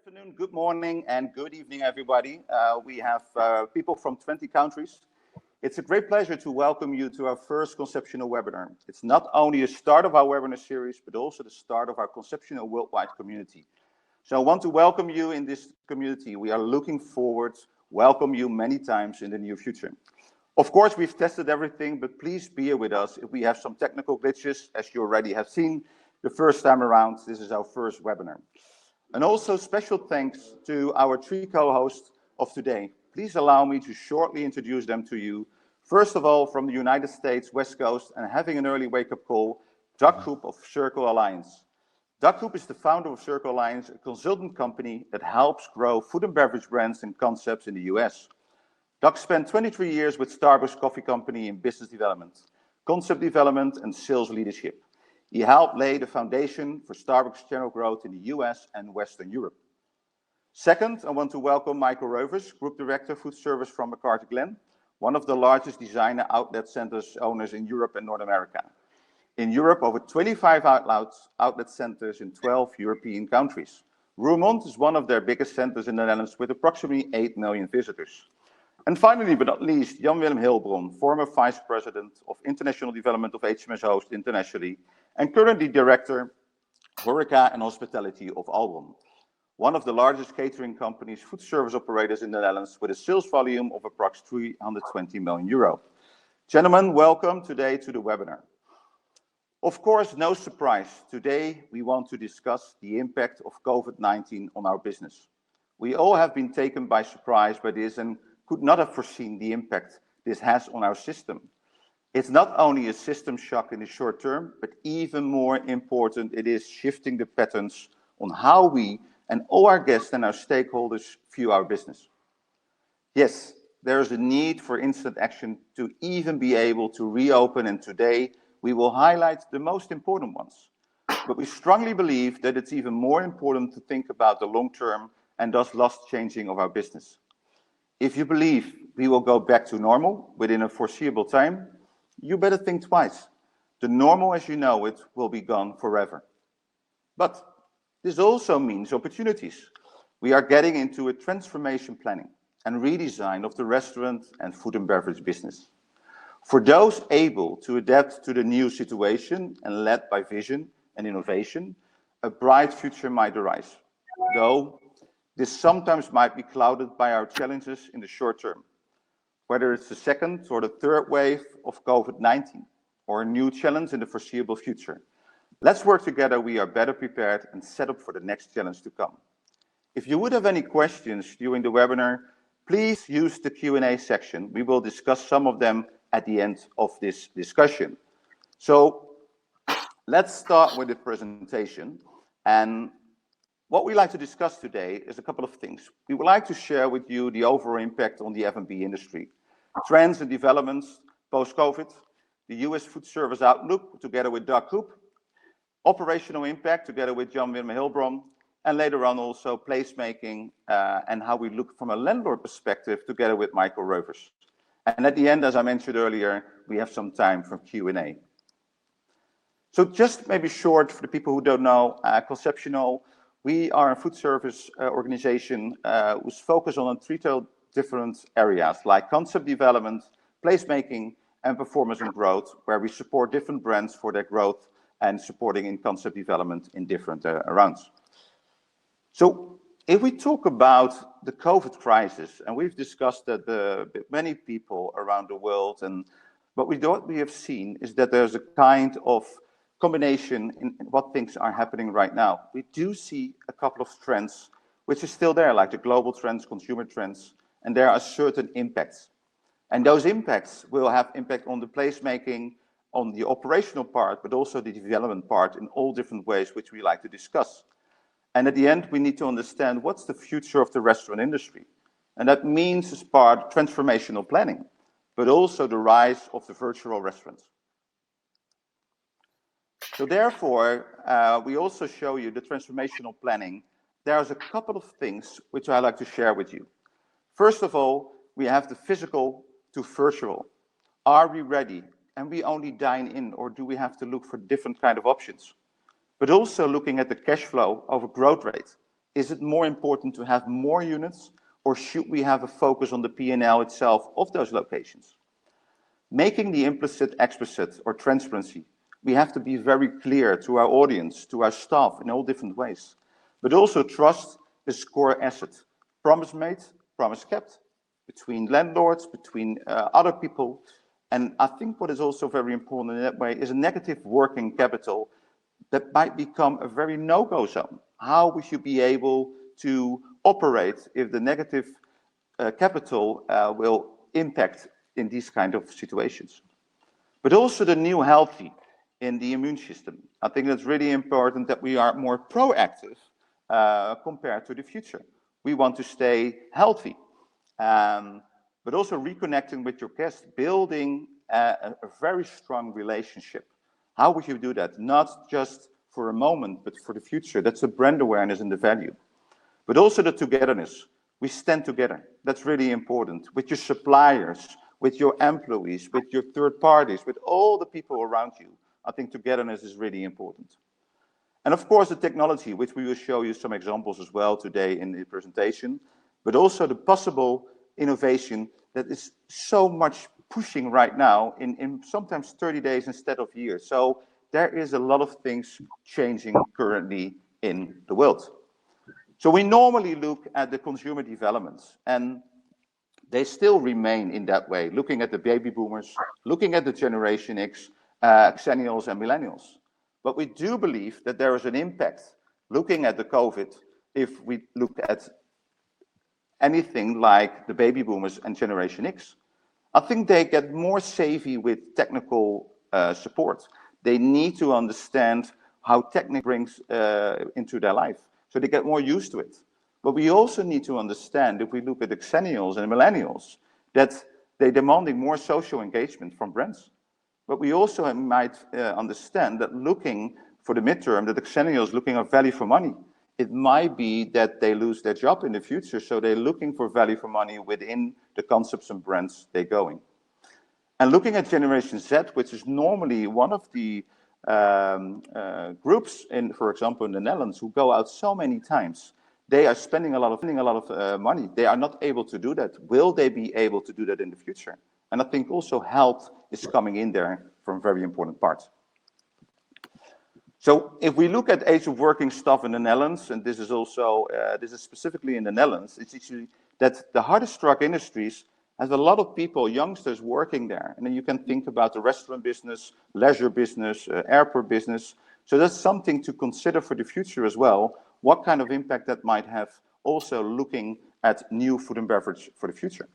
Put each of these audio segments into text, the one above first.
afternoon, good morning, and good evening, everybody. We have people from 20 countries. It's a great pleasure to welcome you to our first Conceptional Webinar. It's not only the start of our webinar series, but also the start of our Conceptional worldwide community. So I want to welcome you in this community. We are looking forward to welcome you many times in the near future. Of course, we've tested everything, but please bear with us if we have some technical glitches, as you already have seen the first time around. This is our first webinar. And also special thanks to our three co-hosts of today. Please allow me to shortly introduce them to you. First of all, from the United States West Coast and having an early wake-up call, Doug Koob of Circle Alliance. Doug Koob is the founder of Circle Alliance, a consultant company that helps grow food and beverage brands and concepts in the US. Doug spent 23 years with Starbucks Coffee Company in business development, concept development, and sales leadership. He helped lay the foundation for Starbucks channel growth in the US and Western Europe. Second, I want to welcome Michiel Reuvers, Group Director Food Service from McArthurGlen, one of the largest designer outlet centers owners in Europe and North America. In Europe, over 25 outlet centers in 12 European countries. Roermond is one of their biggest centers in the Netherlands with approximately 8 million visitors. And finally, but not least, Willem Hilbron, former Vice President of International Development of HMS Host internationally, and currently Director, Horeca and Hospitality of Albron, one of the largest catering companies, food service operators in the Netherlands with a sales volume of approximately 320 million euro. Gentlemen, welcome today to the webinar. Of course, no surprise, today we want to discuss the impact of COVID-19 on our business. We all have been taken by surprise by this and could not have foreseen the impact this has on our system. It's not only a system shock in the short term, but even more important, it is shifting the patterns on how we and all our guests and our stakeholders view our business. Yes, there is a need for instant action to even be able to reopen, and today we will highlight the most important ones. But we strongly believe that it's even more important to think about the long term and thus last changing of our business. If you believe we will go back to normal within a foreseeable time, you better think twice. The normal as you know it will be gone forever. But this also means opportunities. We are getting into a transformation planning and redesign of the restaurant and food and beverage business. For those able to adapt to the new situation and led by vision and innovation, a bright future might arise, though this sometimes might be clouded by our challenges in the short term, whether it's the second or the third wave of COVID-19 or a new challenge in the foreseeable future. Let's work together. We are better prepared and set up for the next challenge to come. If you would have any questions during the webinar, please use the Q&A section. We will discuss some of them at the end of this discussion. So let's start with the presentation. And what we like to discuss today is a couple of things. We would like to share with you the overall impact on the F&B industry, trends and developments post-COVID, the US food service outlook together with Doug Koob, operational impact together with Willem Hilbron, and later on also placemaking and how we look from a landlord perspective together with Michiel Reuvers. And at the end, as I mentioned earlier, we have some time for Q&A. So just maybe short for the people who don't know, Conceptional, we are a food service organization who's focused on three different areas like concept development, placemaking, and performance and growth, where we support different brands for their growth and supporting in concept development in different rounds. So if we talk about the COVID crisis, and we've discussed that with many people around the world, and what we have seen is that there's a kind of combination in what things are happening right now. We do see a couple of trends which is still there, like the global trends, consumer trends, and there are certain impacts. And those impacts will have impact on the placemaking, on the operational part, but also the development part in all different ways, which we like to discuss. And at the end, we need to understand what's the future of the restaurant industry. And that means as part transformational planning, but also the rise of the virtual restaurants. So therefore, we also show you the transformational planning. There's a couple of things which I like to share with you. First of all, we have the physical to virtual. Are we ready? And we only dine in, or do we have to look for different kind of options? But also looking at the cash flow over growth rate. Is it more important to have more units, or should we have a focus on the P&L itself of those locations? Making the implicit explicit or transparency, we have to be very clear to our audience, to our staff in all different ways. But also trust is core asset. Promise made, promise kept, between landlords, between other people. And I think what is also very important in that way is a negative working capital that might become a very no-go zone. How we should be able to operate if the negative capital will impact in these kind of situations. But also the new healthy in the immune system. I think that's really important that we are more proactive compared to the future. We want to stay healthy, but also reconnecting with your guests, building a very strong relationship. How would you do that? Not just for a moment, but for the future. That's the brand awareness and the value. But also the togetherness. We stand together. That's really important. With your suppliers, with your employees, with your third parties, with all the people around you. I think togetherness is really important. And of course, the technology, which we will show you some examples as well today in the presentation, but also the possible innovation that is so much pushing right now in sometimes 30 days instead of years. So there is a lot of things changing currently in the world. So we normally look at the consumer developments, and they still remain in that way, looking at the baby boomers, looking at the Generation X, Xennials and Millennials. But we do believe that there is an impact looking at the COVID if we look at anything like the baby boomers and Generation X. I think they get more savvy with technical support. They need to understand how technique brings into their life. So they get more used to it. But we also need to understand, if we look at the Xennials and Millennials, that they're demanding more social engagement from brands. But we also might understand that looking for the midterm, that the Xennials looking at value for money. It might be that they lose their job in the future, so they're looking for value for money within the concepts and brands they're going. And looking at Generation Z, which is normally one of the groups in, for example, in the Netherlands, who go out so many times, they are spending a lot of money. They are not able to do that. Will they be able to do that in the future? And I think also health is coming in there from very important parts. So if we look at age of working staff in the Netherlands, and this is also, this is specifically in the Netherlands, it's actually that the hardest struck industries has a lot of people, youngsters working there. And then you can think about the restaurant business, leisure business, airport business. So that's something to consider for the future as well, what kind of impact that might have, also looking at new food and beverage for the future.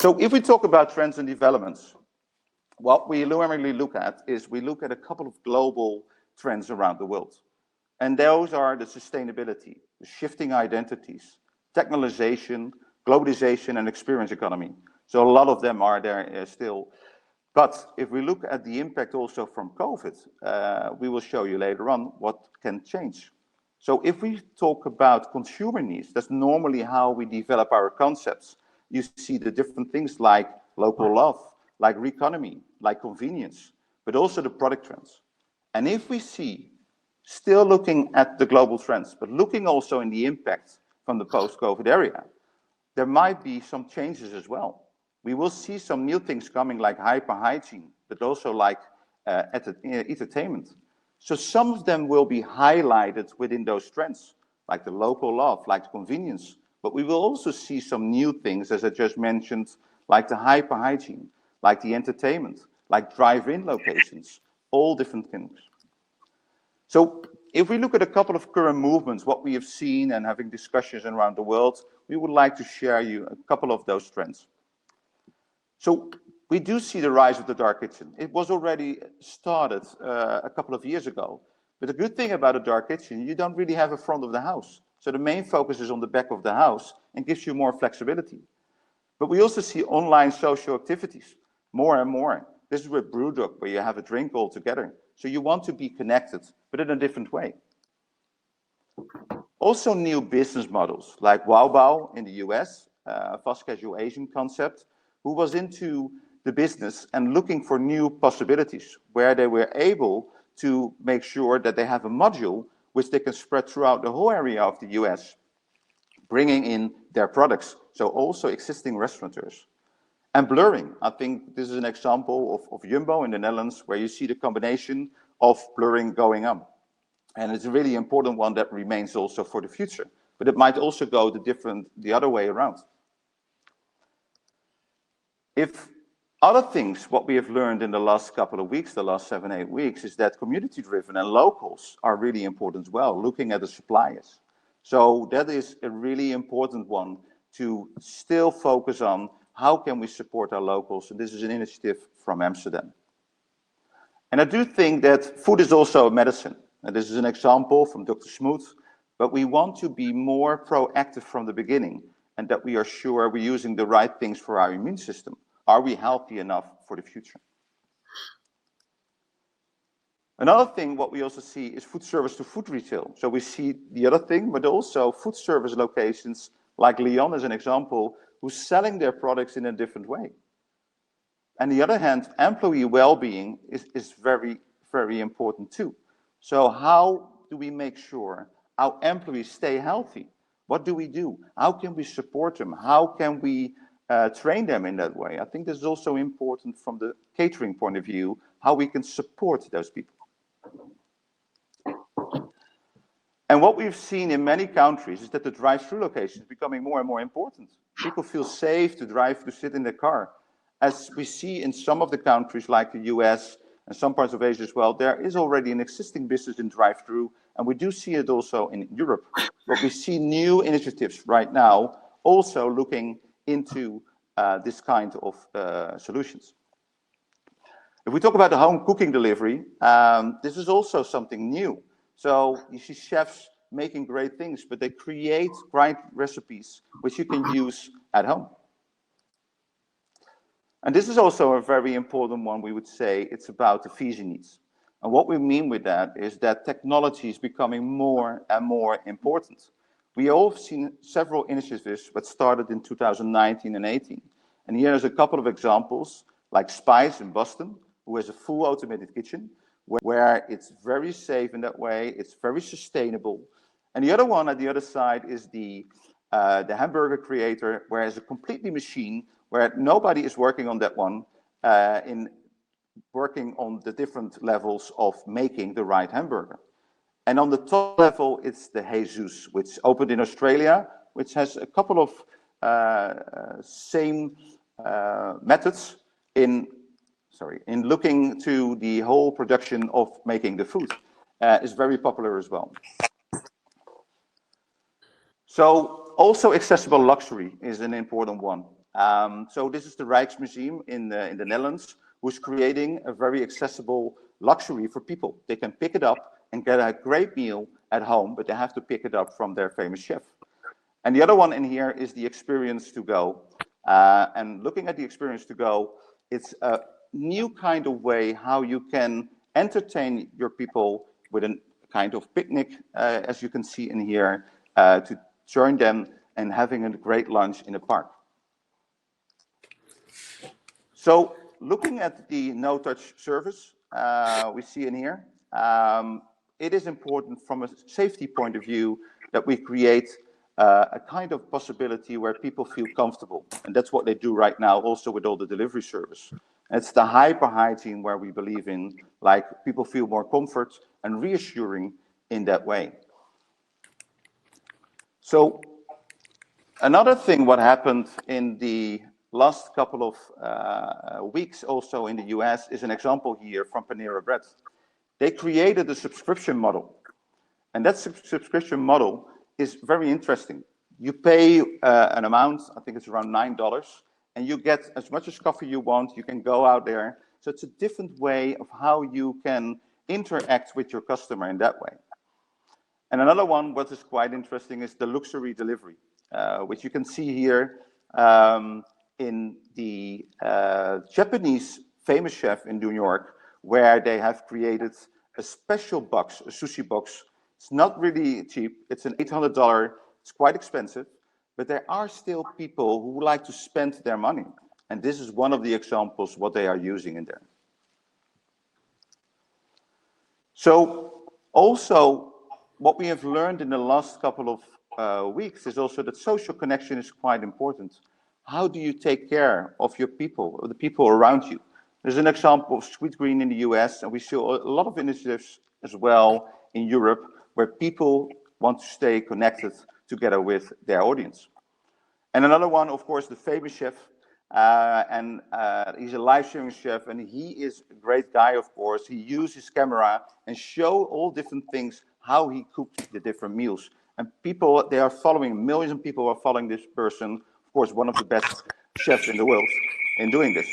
So if we talk about trends and developments, what we normally look at is we look at a couple of global trends around the world. And those are the sustainability, the shifting identities, technologization, globalization, and experience economy. So a lot of them are there still. But if we look at the impact also from COVID, we will show you later on what can change. So if we talk about consumer needs, that's normally how we develop our concepts. You see the different things like local love, like economy, like convenience, but also the product trends. And if we see, still looking at the global trends, but looking also in the impact from the post-COVID area, there might be some changes as well. We will see some new things coming like hygiene, but also like entertainment. So some of them will be highlighted within those trends, like the local love, like convenience. But we will also see some new things, as I just mentioned, like the hygiene, like the entertainment, like drive-in locations, all different things. So if we look at a couple of current movements, what we have seen and having discussions around the world, we would like to share you a couple of those trends. So we do see the rise of the dark kitchen. It was already started a couple of years ago. But the good thing about a dark kitchen, you don't really have a front of the house. So the main focus is on the back of the house and gives you more flexibility. But we also see online social activities more and more. This is with Brewdog, where you have a drink all together. So you want to be connected, but in a different way. Also new business models, like Wow in the US, fast casual Asian concept, who was into the business and looking for new possibilities, where they were able to make sure that they have a module which they can spread throughout the whole area of the US, bringing in their products. So also existing restaurateurs. And blurring, I think this is an example of Jumbo in the Netherlands, where you see the combination of blurring going on. And it's a really important one that remains also for the future. But it might also go the other way around. If other things, what we have learned in the last couple of weeks, the last 7-8 weeks, is that community-driven and locals are really important as well, looking at the suppliers. So that is a really important one to still focus on how can we support our locals. And this is an initiative from Amsterdam. And I do think that food is also a medicine. And this is an example from Dr. Smoot, but we want to be more proactive from the beginning, and that we are sure we're using the right things for our immune system. Are we healthy enough for the future? Another thing, what we also see is food service to food retail. So we see the other thing, but also food service locations like Lyon as an example, who's selling their products in a different way. On the other hand, employee well-being is very, very important too. So how do we make sure our employees stay healthy? What do we do? How can we support them? How can we train them in that way? I think this is also important from the catering point of view, how we can support those people. And what we've seen in many countries is that the drive-through location is becoming more and more important. People feel safe to drive, to sit in their car. As we see in some of the countries like the US and some parts of Asia as well, there is already an existing business in drive-through, and we do see it also in Europe. But we see new initiatives right now also looking into this kind of solutions. If we talk about the home cooking delivery, this is also something new. So you see chefs making great things, but they create great recipes which you can use at home. And this is also a very important one, we would say. It's about the efficiency needs. And what we mean with that is that technology is becoming more and more important. We all have seen several initiatives that started in 2019 and 18. And here's a couple of examples, like Spice in Boston, who has a full automated kitchen, where it's very safe in that way, it's very sustainable. And the other one at the other side is the hamburger creator, where it's a completely machine, where nobody is working on that one, working on the different levels of making the right hamburger. And on the top level, it's the Jesus, which opened in Australia, which has a couple of same methods in looking to the whole production of making the food. Is very popular as well. So also accessible luxury is an important one. So this is the Rijksmuseum in the Netherlands, who's creating a very accessible luxury for people. They can pick it up and get a great meal at home, but they have to pick it up from their famous chef. And the other one in here is the experience to go. And looking at the experience to go, it's a new kind of way how you can entertain your people with a kind of picnic, as you can see in here, to join them and having a great lunch in a park. So looking at the no-touch service we see in here, it is important from a safety point of view that we create a kind of possibility where people feel comfortable. And that's what they do right now also with all the delivery service. It's the hyper-hygiene where we believe in, like people feel more comfort and reassuring in that way. So another thing what happened in the last couple of weeks also in the US is an example here from Panera Bread. They created a subscription model. And that subscription model is very interesting. You pay an amount, I think it's around $9, and you get as much as coffee you want. You can go out there. So it's a different way of how you can interact with your customer in that way. And another one, what is quite interesting, is the luxury delivery, which you can see here in the Japanese famous chef in New York, where they have created a special box, a sushi box. It's not really cheap. It's an $800. It's quite expensive, but there are still people who like to spend their money. And this is one of the examples what they are using in there. So also what we have learned in the last couple of weeks is also that social connection is quite important. How do you take care of your people, of the people around you? There's an example of Sweet Green in the US, and we see a lot of initiatives as well in Europe where people want to stay connected together with their audience. And another one, of course, the famous chef, and he's a live-sharing chef, and he is a great guy, of course. He used his camera and show all different things, how he cooked the different meals. And people, they are following, millions of people are following this person, of course, one of the best chefs in the world in doing this.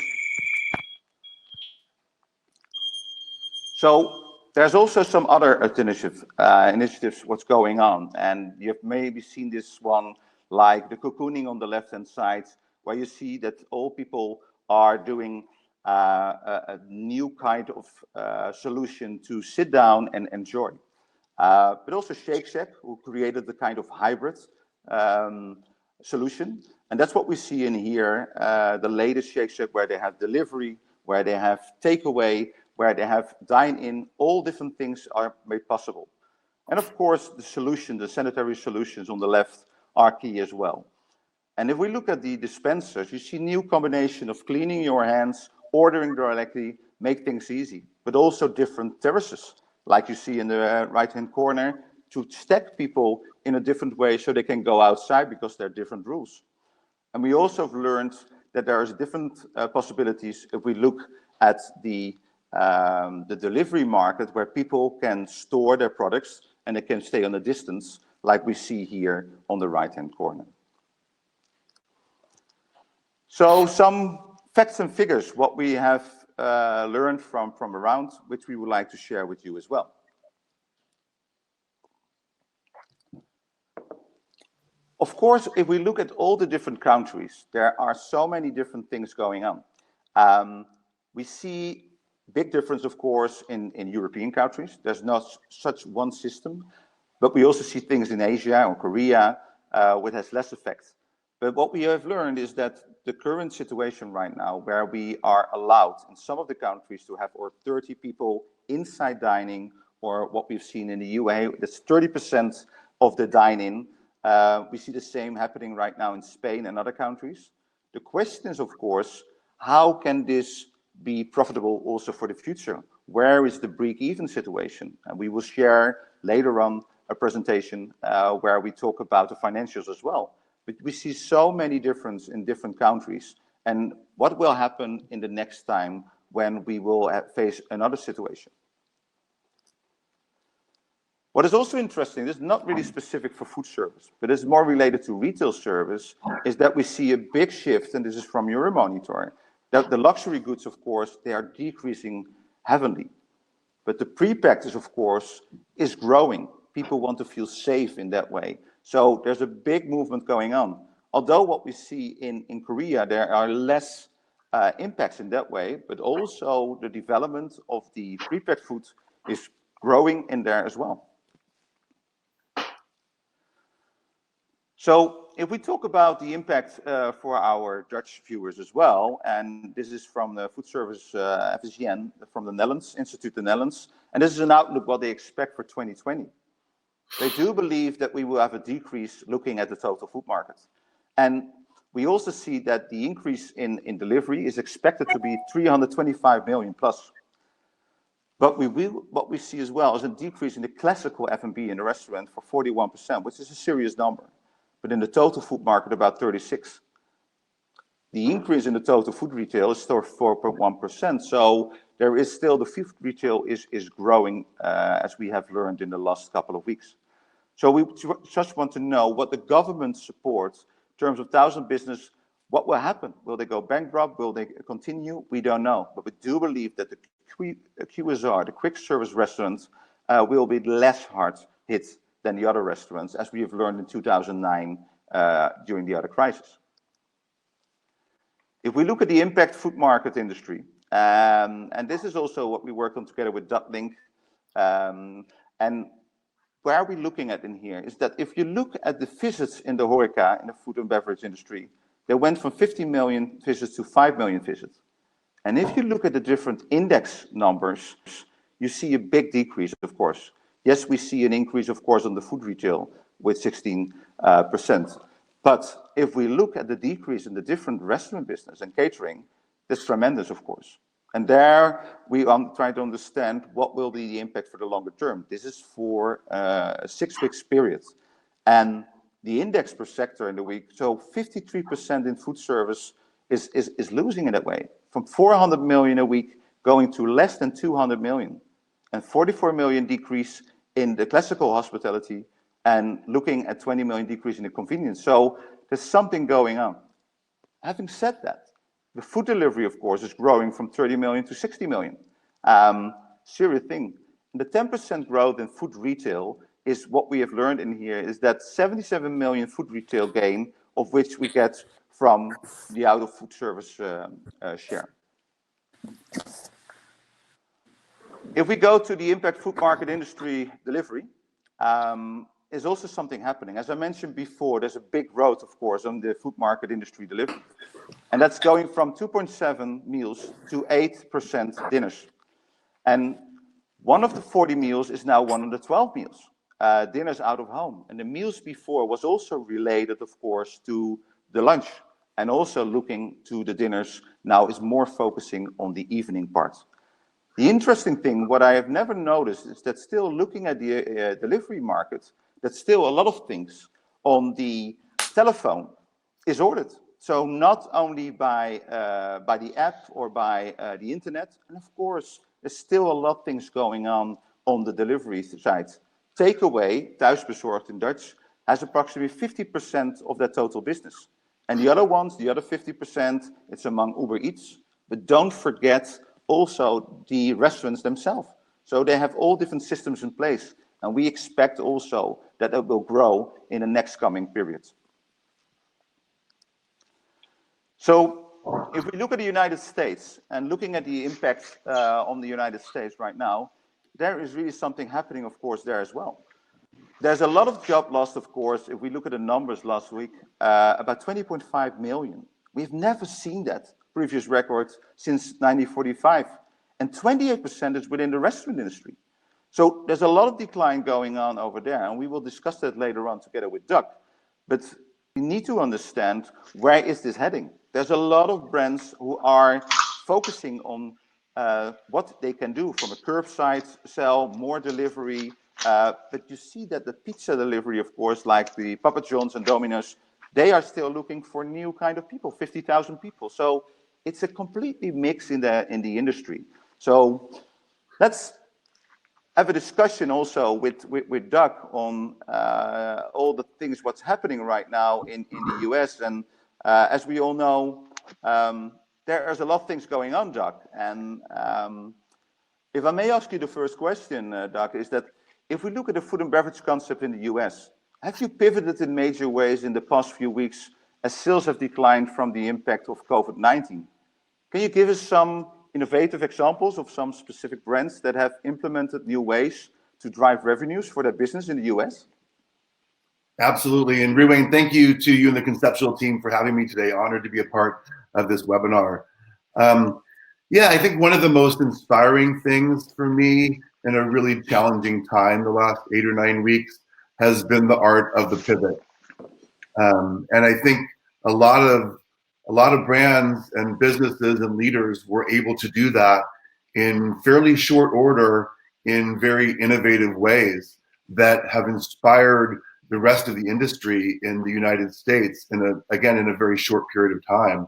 So there's also some other initiatives what's going on, and you've maybe seen this one, like the cocooning on the left-hand side, where you see that all people are doing a new kind of solution to sit down and enjoy. But also Shake Shack, who created the kind of hybrid solution, and that's what we see in here, the latest Shake Shack, where they have delivery, where they have takeaway, where they have dine-in, all different things are made possible. And of course, the solution, the sanitary solutions on the left are key as well. And if we look at the dispensers, you see new combination of cleaning your hands, ordering directly, make things easy, but also different terraces, like you see in the right-hand corner, to stack people in a different way so they can go outside because there are different rules. And we also have learned that there is different possibilities if we look at the delivery market, where people can store their products and they can stay on a distance, like we see here on the right-hand corner. So some facts and figures, what we have learned from around, which we would like to share with you as well. Of course, if we look at all the different countries, there are so many different things going on. We see big difference, of course, in European countries. There's not such one system, but we also see things in Asia or Korea which has less effect. But what we have learned is that the current situation right now, where we are allowed in some of the countries to have 30 people inside dining, or what we've seen in the UAE, that's 30% of the dine-in. We see the same happening right now in Spain and other countries. The question is, of course, how can this be profitable also for the future? Where is the break-even situation? And we will share later on a presentation where we talk about the financials as well. But we see so many differences in different countries, and what will happen in the next time when we will face another situation. What is also interesting, this is not really specific for food service, but it's more related to retail service, is that we see a big shift, and this is from Euromonitor, that the luxury goods, of course, they are decreasing heavily. But the pre-packed, of course, is growing. People want to feel safe in that way. So there's a big movement going on. Although what we see in Korea, there are less impacts in that way, but also the development of the pre-packed food is growing in there as well. So if we talk about the impact for our Dutch viewers as well, and this is from the food service Hygiene from the Netherlands, Institute the Netherlands, and this is an outlook what they expect for 2020. They do believe that we will have a decrease looking at the total food market. And we also see that the increase in delivery is expected to be 325 million plus. But what we see as well is a decrease in the classical F&B in the restaurant for 41%, which is a serious number. But in the total food market, about 36%. The increase in the total food retail is still 4.1%. So there is still, the food retail is growing, as we have learned in the last couple of weeks. So we just want to know what the government supports in terms of 1,000 business. What will happen? Will they go bankrupt? Will they continue? We don't know. But we do believe that the QSR, the quick service restaurants, will be less hard hit than the other restaurants, as we have learned in 2009 during the other crisis. If we look at the impact food market industry, and this is also what we work on together with Dutlink, and where are we looking at in here is that if you look at the visits in the HoReCa, in the food and beverage industry, they went from 50 million visits to 5 million visits. And if you look at the different index numbers, you see a big decrease, of course. Yes, we see an increase, of course, on the food retail with 16%. But if we look at the decrease in the different restaurant business and catering, that's tremendous, of course. And there we are trying to understand what will be the impact for the longer term. This is for a 6 weeks period. And the index per sector in the week, so 53% in food service is losing in that way, from 400 million a week going to less than 200 million, and 44 million decrease in the classical hospitality, and looking at 20 million decrease in the convenience. So there's something going on. Having said that, the food delivery, of course, is growing from 30 million to 60 million. Serious thing. And the 10% growth in food retail is what we have learned in here, is that 77 million food retail gain, of which we get from the out of food service share. If we go to the impact food market industry delivery, is also something happening. As I mentioned before, there's a big growth, of course, on the food market industry delivery. And that's going from 2.7 meals to 8% dinners. And one of the 40 meals is now one of the 12 meals, dinners out of home. And the meals before was also related, of course, to the lunch. And also looking to the dinners now is more focusing on the evening part. The interesting thing, what I have never noticed, is that still looking at the delivery market, that still a lot of things on the telephone is ordered. So not only by the app or by the internet, and of course, there's still a lot of things going on the delivery side. Takeaway, thuisbezorgd in Dutch, has approximately 50% of their total business. And the other ones, the other 50%, it's among Uber Eats. But don't forget also the restaurants themselves. So they have all different systems in place. And we expect also that it will grow in the next coming periods. So if we look at the United States and looking at the impact on the United States right now, there is really something happening, of course, there as well. There's a lot of job loss, of course. If we look at the numbers last week, about 20.5 million. We've never seen that previous record since 1945. And 28% is within the restaurant industry. So there's a lot of decline going on over there. And we will discuss that later on together with Doug. But we need to understand, where is this heading? There's a lot of brands who are focusing on what they can do from a curbside sell, more delivery. But you see that the pizza delivery, of course, like the Papa John's and Domino's, they are still looking for new kind of people, 50,000 people. So it's a completely mix in the industry. So let's have a discussion also with Doug on all the things, what's happening right now in the US. And as we all know, there's a lot of things going on, Doug. And if I may ask you the first question, Doug, is that if we look at the food and beverage concept in the US, have you pivoted in major ways in the past few weeks as sales have declined from the impact of COVID-19? Can you give us some innovative examples of some specific brands that have implemented new ways to drive revenues for their business in the US? Absolutely. And Reoewein, thank you to you and the Conceptional team for having me today. Honored to be a part of this webinar. Yeah, I think one of the most inspiring things for me in a really challenging time the last 8 or 9 weeks has been the art of the pivot. And I think a lot of brands and businesses and leaders were able to do that in fairly short order in very innovative ways that have inspired the rest of the industry in the United States in a very short period of time.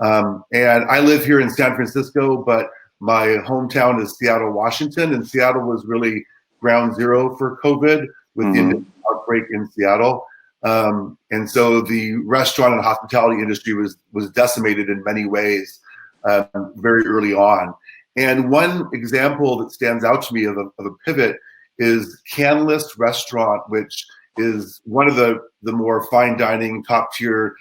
And I live here in San Francisco, but my hometown is Seattle, Washington, and Seattle was really ground zero for COVID with the outbreak in Seattle. And so the restaurant and hospitality industry was decimated in many ways very early on. And one example that stands out to me of a pivot is Canlist Restaurant, which is one of the more fine dining, top tier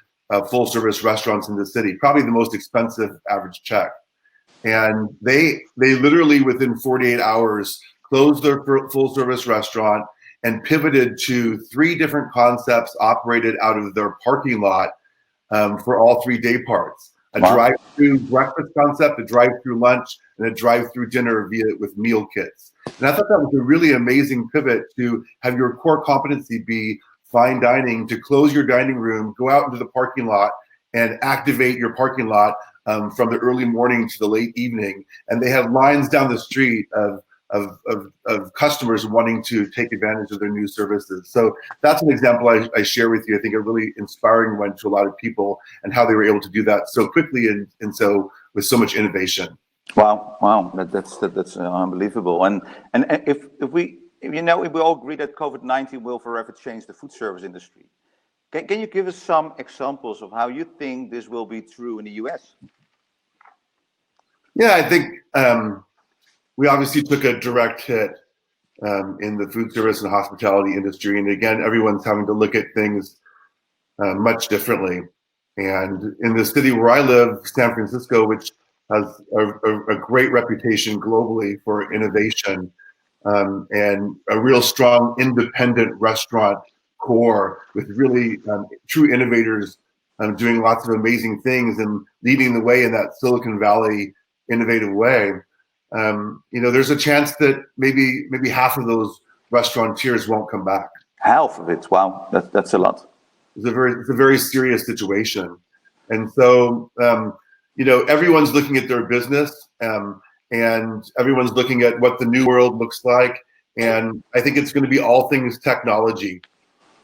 full service restaurants in the city, probably the most expensive average check. And they literally within 48 hours closed their full service restaurant and pivoted to 3 different concepts operated out of their parking lot for all 3 day parts. A drive-through breakfast concept, a drive-through lunch, and a drive-through dinner with meal kits. And I thought that was a really amazing pivot to have your core competency be fine dining, to close your dining room, go out into the parking lot and activate your parking lot from the early morning to the late evening. And they have lines down the street of customers wanting to take advantage of their new services. So that's an example I share with you. I think a really inspiring one to a lot of people, and how they were able to do that so quickly and so with so much innovation. Wow, that's unbelievable. And if we all agree that COVID-19 will forever change the food service industry. Can you give us some examples of how you think this will be true in the US? Yeah, I think we obviously took a direct hit in the food service and hospitality industry. And again, everyone's having to look at things much differently. And in the city where I live, San Francisco, which has a great reputation globally for innovation and a real strong independent restaurant core with really true innovators doing lots of amazing things and leading the way in that Silicon Valley innovative way. There's a chance that maybe half of those restaurateurs won't come back. Half of it, wow, that's a lot. It's a very serious situation, and so everyone's looking at their business, and everyone's looking at what the new world looks like, and I think it's going to be all things technology.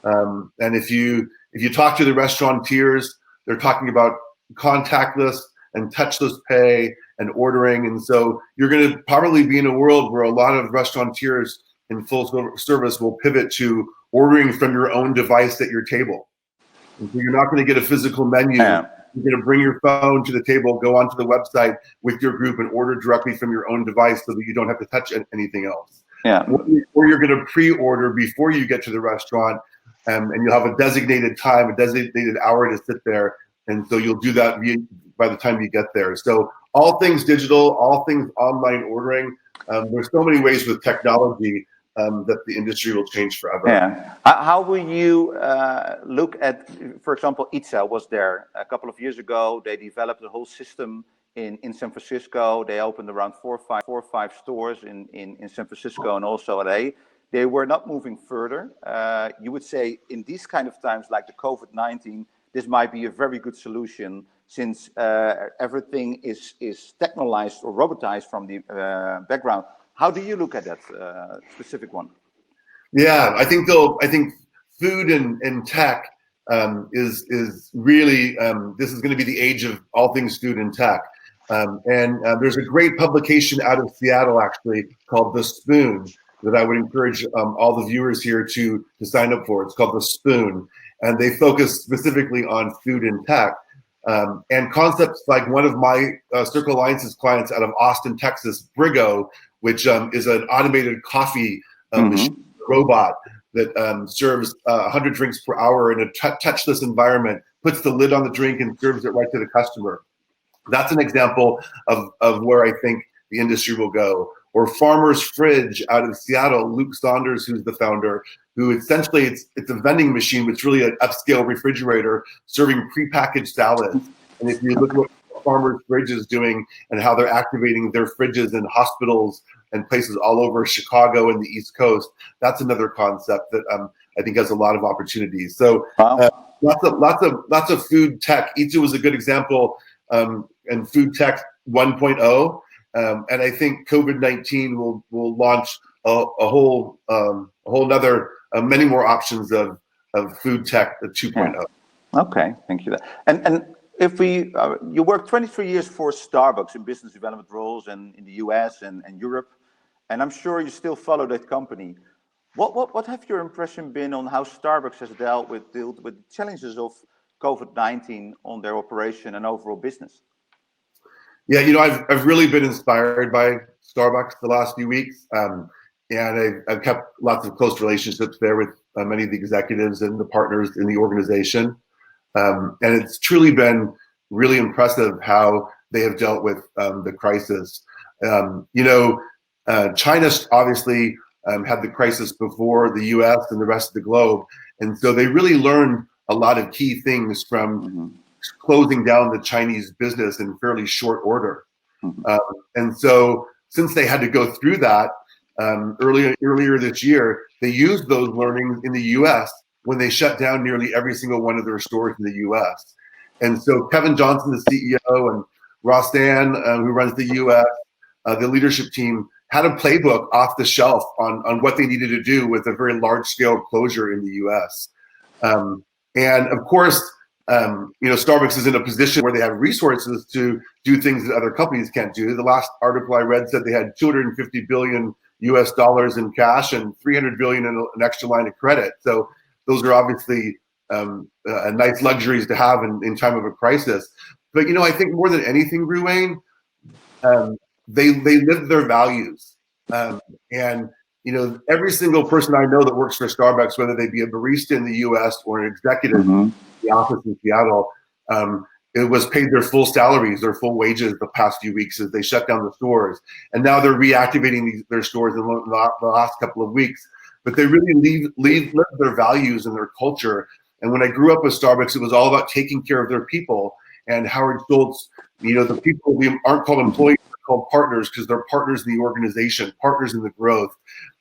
And if you talk to the restaurateurs, they're talking about contactless and touchless pay and ordering. And so you're going to probably be in a world where a lot of restaurateurs in full service will pivot to ordering from your own device at your table. And so you're not going to get a physical menu. Yeah. You're going to bring your phone to the table, go onto the website with your group and order directly from your own device so that you don't have to touch anything else. Yeah. Or you're going to pre-order before you get to the restaurant, and you'll have a designated time, a designated hour to sit there. And so you'll do that by the time you get there. So all things digital, all things online ordering. There's so many ways with technology that the industry will change forever. Yeah. How will you look at, for example, Itza was there a couple of years ago. They developed a whole system in San Francisco. They opened around four or five stores in San Francisco and also LA. They were not moving further. You would say in these kind of times like the COVID-19, this might be a very good solution since everything is technologized or robotized from the background. How do you look at that specific one? Yeah, I think food and tech is really this is going to be the age of all things food and tech. And there's a great publication out of Seattle actually called The Spoon that I would encourage all the viewers here to sign up for. It's called The Spoon, and they focus specifically on food and tech. And concepts like one of my Circle Alliance's clients out of Austin, Texas, Brigo, which is an automated coffee machine robot that serves 100 drinks per hour in a touchless environment, puts the lid on the drink and serves it right to the customer. That's an example of where I think the industry will go. Or Farmer's Fridge out of Seattle, Luke Saunders, who's the founder, who essentially it's a vending machine, but it's really an upscale refrigerator serving prepackaged salads. And if you look at what Farmer's Fridge is doing and how they're activating their fridges in hospitals and places all over Chicago and the East Coast, that's another concept that I think has a lot of opportunities. So lots of food tech. Itza was a good example, and food tech 1.0. And I think COVID-19 will launch a whole nother many more options of food tech 2.0. Yeah. Okay, thank you. And if you worked 23 years for Starbucks in business development roles and in the US and Europe, and I'm sure you still follow that company. What have your impression been on how Starbucks has dealt with the challenges of COVID-19 on their operation and overall business? Yeah, I've really been inspired by Starbucks the last few weeks, and I've kept lots of close relationships there with many of the executives and the partners in the organization, and it's truly been really impressive how they have dealt with the crisis. China obviously had the crisis before the U.S. and the rest of the globe, and so they really learned a lot of key things from closing down the Chinese business in fairly short order. And so since they had to go through that, earlier this year, they used those learnings in the U.S. when they shut down nearly every single one of their stores in the U.S. And so Kevin Johnson, the CEO, and Ross Dan, who runs the U.S., the leadership team, had a playbook off the shelf on what they needed to do with a very large-scale closure in the U.S. And of course, Starbucks is in a position where they have resources to do things that other companies can't do. The last article I read said they had $250 billion US in cash and $300 billion in an extra line of credit. So those are obviously nice luxuries to have in time of a crisis. But I think more than anything, Reoewein, they live their values, and every single person I know that works for Starbucks, whether they be a barista in the U.S. or an executive in the office in Seattle, it was paid their full salaries, their full wages the past few weeks as they shut down the stores, and now they're reactivating their stores in the last couple of weeks. But they really live their values and their culture. And when I grew up with Starbucks, it was all about taking care of their people. And Howard Schultz, the people, we aren't called employees, they're called partners because they're partners in the organization, partners in the growth.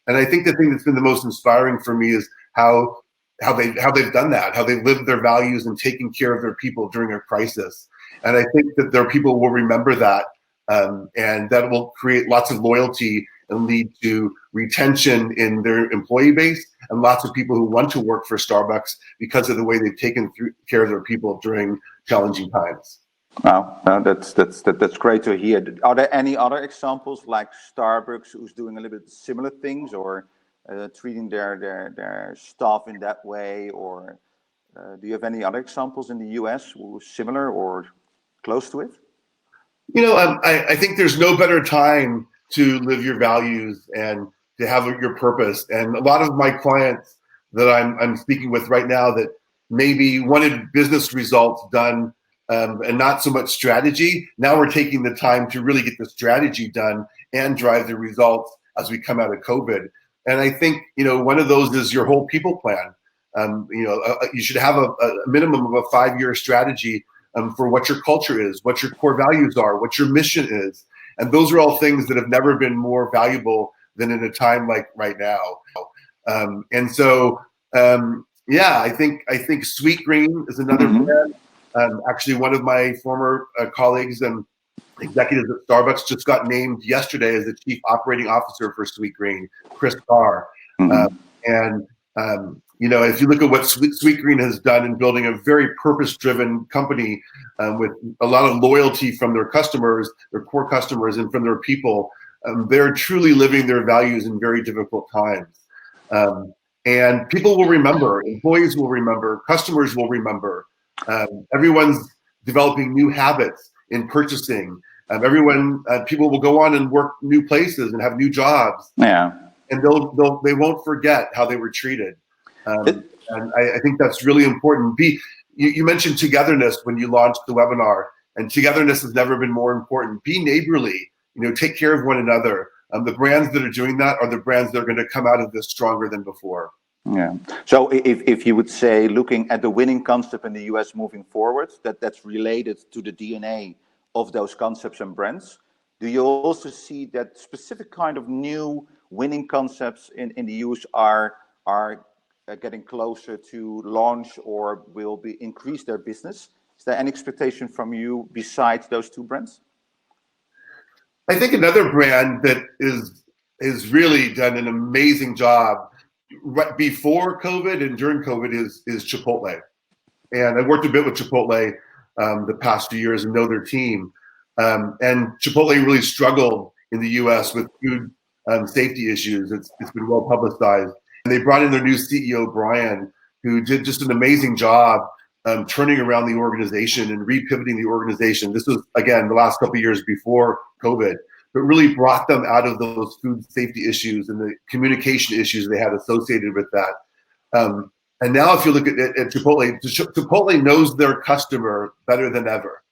And I think the thing that's been the most inspiring for me is how they've done that, how they've lived their values and taken care of their people during a crisis. And I think that their people will remember that, and that will create lots of loyalty and lead to retention in their employee base and lots of people who want to work for Starbucks because of the way they've taken care of their people during challenging times. Wow, that's great to hear. Are there any other examples like Starbucks who's doing a little bit similar things, or treating their staff in that way, or do you have any other examples in the US who are similar or close to it? I think there's no better time to live your values and to have your purpose. And a lot of my clients that I'm speaking with right now that maybe wanted business results done and not so much strategy, now we're taking the time to really get the strategy done and drive the results as we come out of COVID. And I think, one of those is your whole people plan. You should have a minimum of a 5-year strategy for what your culture is, what your core values are, what your mission is. And those are all things that have never been more valuable than in a time like right now. And so, I think Sweet Green is another brand. Actually, one of my former colleagues and executives at Starbucks just got named yesterday as the Chief Operating Officer for Sweet Green, Chris Carr. If you look at what Sweet Green has done in building a very purpose-driven company with a lot of loyalty from their customers, their core customers, and from their people, they're truly living their values in very difficult times. And people will remember, employees will remember, customers will remember. Everyone's developing new habits in purchasing. People will go on and work new places and have new jobs. Yeah, and they won't forget how they were treated. And I think that's really important. You mentioned togetherness when you launched the webinar, and togetherness has never been more important. Be neighborly. Take care of one another. The brands that are doing that are the brands that are going to come out of this stronger than before. Yeah. So if you would say, looking at the winning concept in the US moving forward, that's related to the DNA of those concepts and brands, do you also see that specific kind of new winning concepts in the US are getting closer to launch or will increase their business? Is there any expectation from you besides those two brands? I think another brand that is really done an amazing job right before COVID and during COVID is Chipotle. And I worked a bit with Chipotle the past few years and know their team. And Chipotle really struggled in the US with food safety issues. It's been well publicized. And they brought in their new CEO, Brian, who did just an amazing job turning around the organization and repivoting the organization. This was, again, the last couple of years before COVID, but really brought them out of those food safety issues and the communication issues they had associated with that. And now if you look at Chipotle, Chipotle knows their customer better than ever.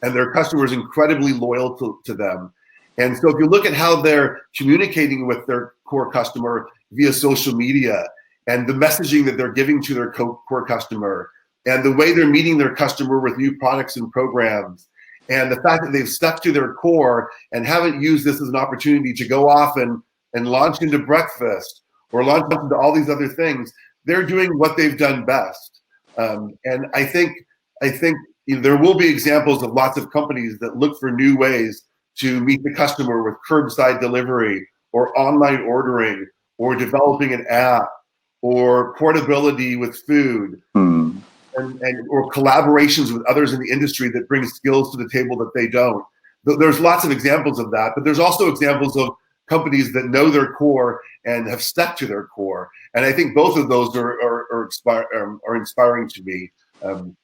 And their customer is incredibly loyal to them. And so if you look at how they're communicating with their core customer via social media and the messaging that they're giving to their core customer and the way they're meeting their customer with new products and programs, and the fact that they've stuck to their core and haven't used this as an opportunity to go off and and launch into breakfast or launch into all these other things, they're doing what they've done best. And I think there will be examples of lots of companies that look for new ways to meet the customer with curbside delivery or online ordering or developing an app or portability with food. And or collaborations with others in the industry that bring skills to the table that they don't. There's lots of examples of that, but there's also examples of companies that know their core and have stuck to their core. And I think both of those are inspiring to me in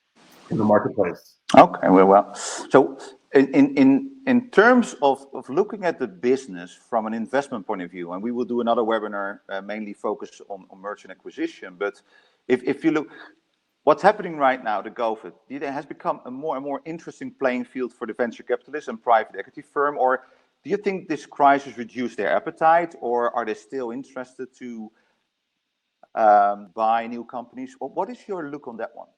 the marketplace. Okay, well. So in terms of looking at the business from an investment point of view, and we will do another webinar mainly focused on merchant acquisition, but if you look, what's happening right now, the COVID, it has become a more and more interesting playing field for the venture capitalists and private equity firm, or do you think this crisis reduced their appetite, or are they still interested to buy new companies? What is your look on that one?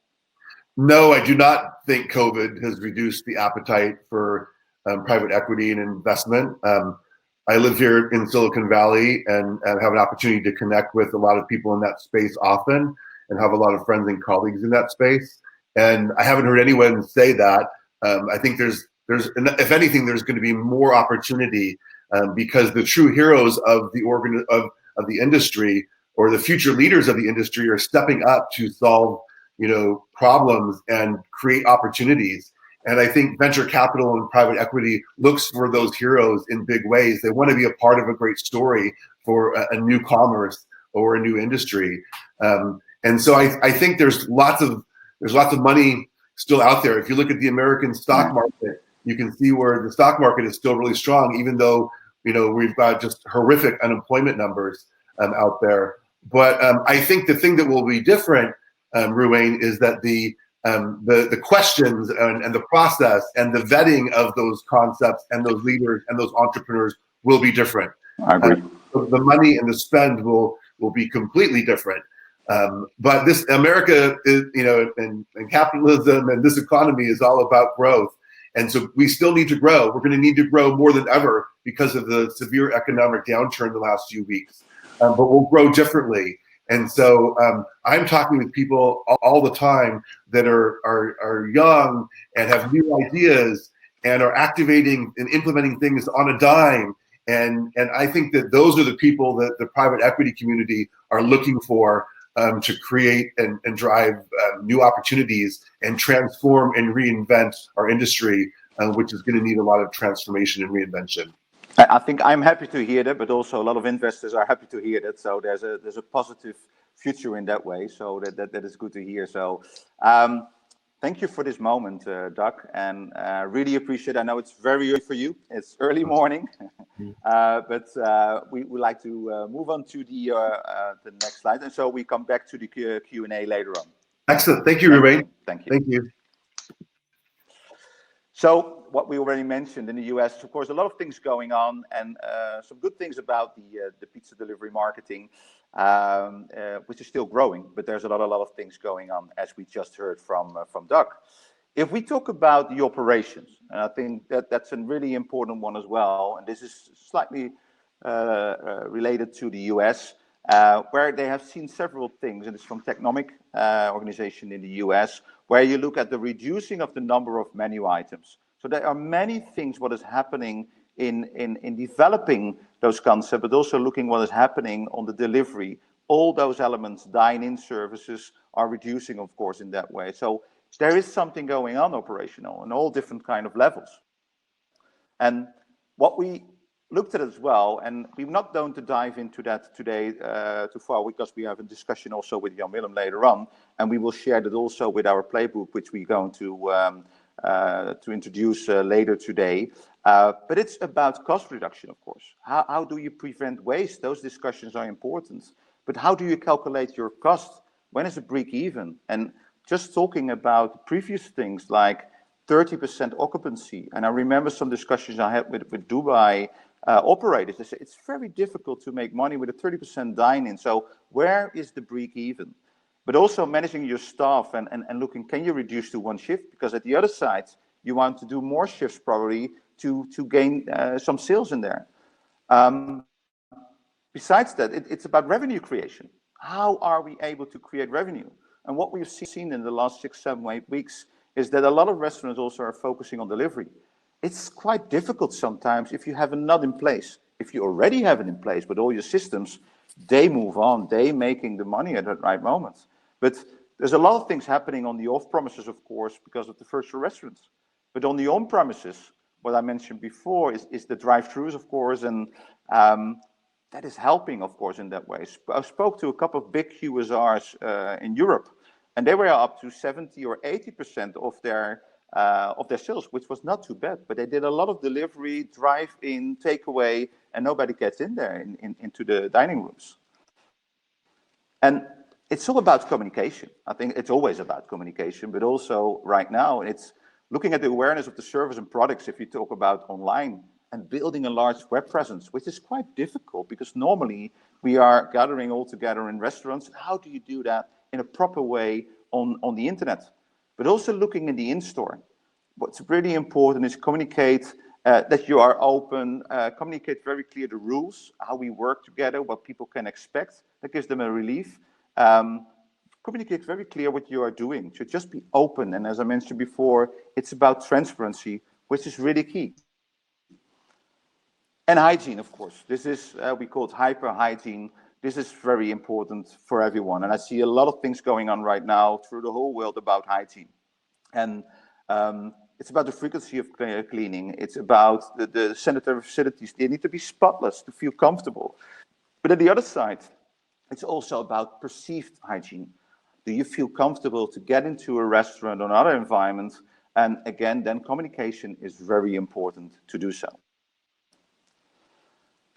No, I do not think COVID has reduced the appetite for private equity and investment. I live here in Silicon Valley and have an opportunity to connect with a lot of people in that space often, and have a lot of friends and colleagues in that space. And I haven't heard anyone say that. I think there's, if anything, there's going to be more opportunity because the true heroes of the industry, or the future leaders of the industry, are stepping up to solve, problems and create opportunities. And I think venture capital and private equity looks for those heroes in big ways. They want to be a part of a great story for a new commerce or a new industry. And so I think there's lots of money still out there. If you look at the American stock market, you can see where the stock market is still really strong, even though we've got just horrific unemployment numbers out there. But I think the thing that will be different, Reoewein, is that the questions and the process and the vetting of those concepts and those leaders and those entrepreneurs will be different. I agree. The money and the spend will be completely different. But this America is, and capitalism and this economy is all about growth. And so we still need to grow. We're going to need to grow more than ever because of the severe economic downturn the last few weeks. But we'll grow differently. And so I'm talking with people all the time that are young and have new ideas and are activating and implementing things on a dime. And I think that those are the people that the private equity community are looking for to create and drive new opportunities and transform and reinvent our industry, which is going to need a lot of transformation and reinvention. I think I'm happy to hear that, but also a lot of investors are happy to hear that. So there's a positive future in that way. So that is good to hear. So thank you for this moment, Doug, and really appreciate it. I know it's very early for you. It's early morning, but we would like to move on to the next slide. And so we come back to the Q&A later on. Excellent. Thank you, Reoewein. Thank you. Thank you. So what we already mentioned in the US, of course, a lot of things going on, and some good things about the pizza delivery marketing, which is still growing, but there's a lot of things going on, as we just heard from Doug. If we talk about the operations, and I think that's a really important one as well, and this is slightly related to the US, where they have seen several things, and it's from Technomic organization in the US, where you look at the reducing of the number of menu items. So there are many things what is happening in developing those concepts, but also looking what is happening on the delivery. All those elements, dine-in services, are reducing, of course, in that way. So there is something going on operational on all different kind of levels. And what we looked at as well, and we're not going to dive into that today too far, because we have a discussion also with Willem later on, and we will share that also with our playbook, which we're going to introduce later today. But it's about cost reduction, of course. How do you prevent waste? Those discussions are important. But how do you calculate your cost? When is it break even? And just talking about previous things like 30% occupancy, and I remember some discussions I had with Dubai operators. They say it's very difficult to make money with a 30% dine-in. So where is the break even? But also managing your staff and looking, can you reduce to one shift? Because at the other side, you want to do more shifts probably to gain some sales in there. Besides that, it's about revenue creation. How are we able to create revenue? And what we've seen in the last 6, 7, 8 weeks is that a lot of restaurants also are focusing on delivery. It's quite difficult sometimes if you have it not in place. If you already have it in place with all your systems, they move on, they making the money at that right moment. But there's a lot of things happening on the off-premises, of course, because of the virtual restaurants. But on the on-premises, what I mentioned before is the drive-thrus, of course, and that is helping, of course, in that way. I spoke to a couple of big QSRs in Europe, and they were up to 70 or 80% of their sales, which was not too bad. But they did a lot of delivery, drive-in, takeaway, and nobody gets in there into the dining rooms. And it's all about communication. I think it's always about communication, but also right now, it's looking at the awareness of the service and products, if you talk about online, and building a large web presence, which is quite difficult because normally we are gathering all together in restaurants. How do you do that in a proper way on the internet? But also looking in the in-store. What's really important is communicate that you are open, communicate very clear the rules, how we work together, what people can expect. That gives them a relief. Communicate very clear what you are doing. So just be open. And as I mentioned before, it's about transparency, which is really key. And hygiene, of course. This is, we call it hyper hygiene. This is very important for everyone. And I see a lot of things going on right now through the whole world about hygiene. And it's about the frequency of cleaning. It's about the sanitary facilities. They need to be spotless to feel comfortable. But on the other side, it's also about perceived hygiene. Do you feel comfortable to get into a restaurant or another environment? And again, then communication is very important to do so.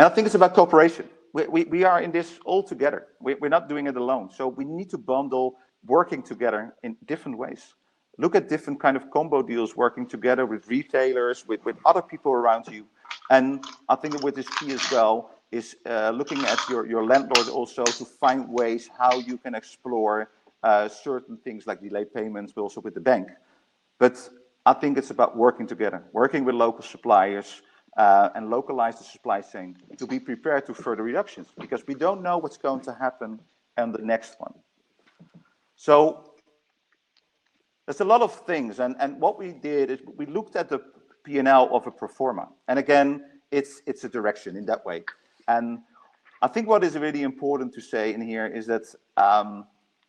And I think it's about cooperation. We are in this all together. We're not doing it alone. So we need to bundle working together in different ways. Look at different kind of combo deals working together with retailers, with other people around you. And I think what is key as well is looking at your landlord also to find ways how you can explore certain things like delay payments, but also with the bank. But I think it's about working together, working with local suppliers, and localize the supply chain to be prepared to further reductions, because we don't know what's going to happen on the next one. So there's a lot of things, and what we did is we looked at the P&L of a pro forma, and again, it's a direction in that way. And I think what is really important to say in here is that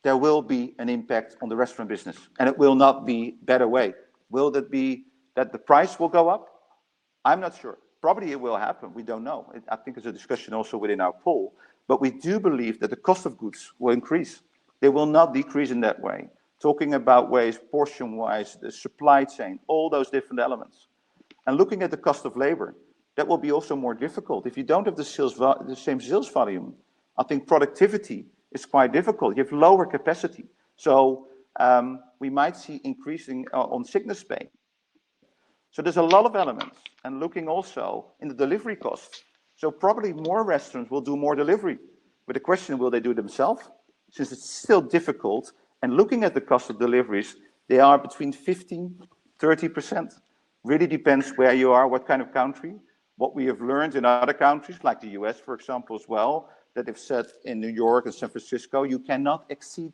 there will be an impact on the restaurant business, and it will not be better way. Will that be that the price will go up? I'm not sure. Probably it will happen. We don't know. I think it's a discussion also within our poll. But we do believe that the cost of goods will increase. They will not decrease in that way. Talking about ways, portion-wise, the supply chain, all those different elements. And looking at the cost of labor, that will be also more difficult. If you don't have the same sales volume, I think productivity is quite difficult. You have lower capacity. So we might see increasing on sickness pay. So there's a lot of elements, and looking also in the delivery costs. So probably more restaurants will do more delivery, but the question, will they do it themselves? Since it's still difficult, and looking at the cost of deliveries, they are between 15–30%. Really depends where you are, what kind of country. What we have learned in other countries, like the US, for example, as well, that they've said in New York and San Francisco, you cannot exceed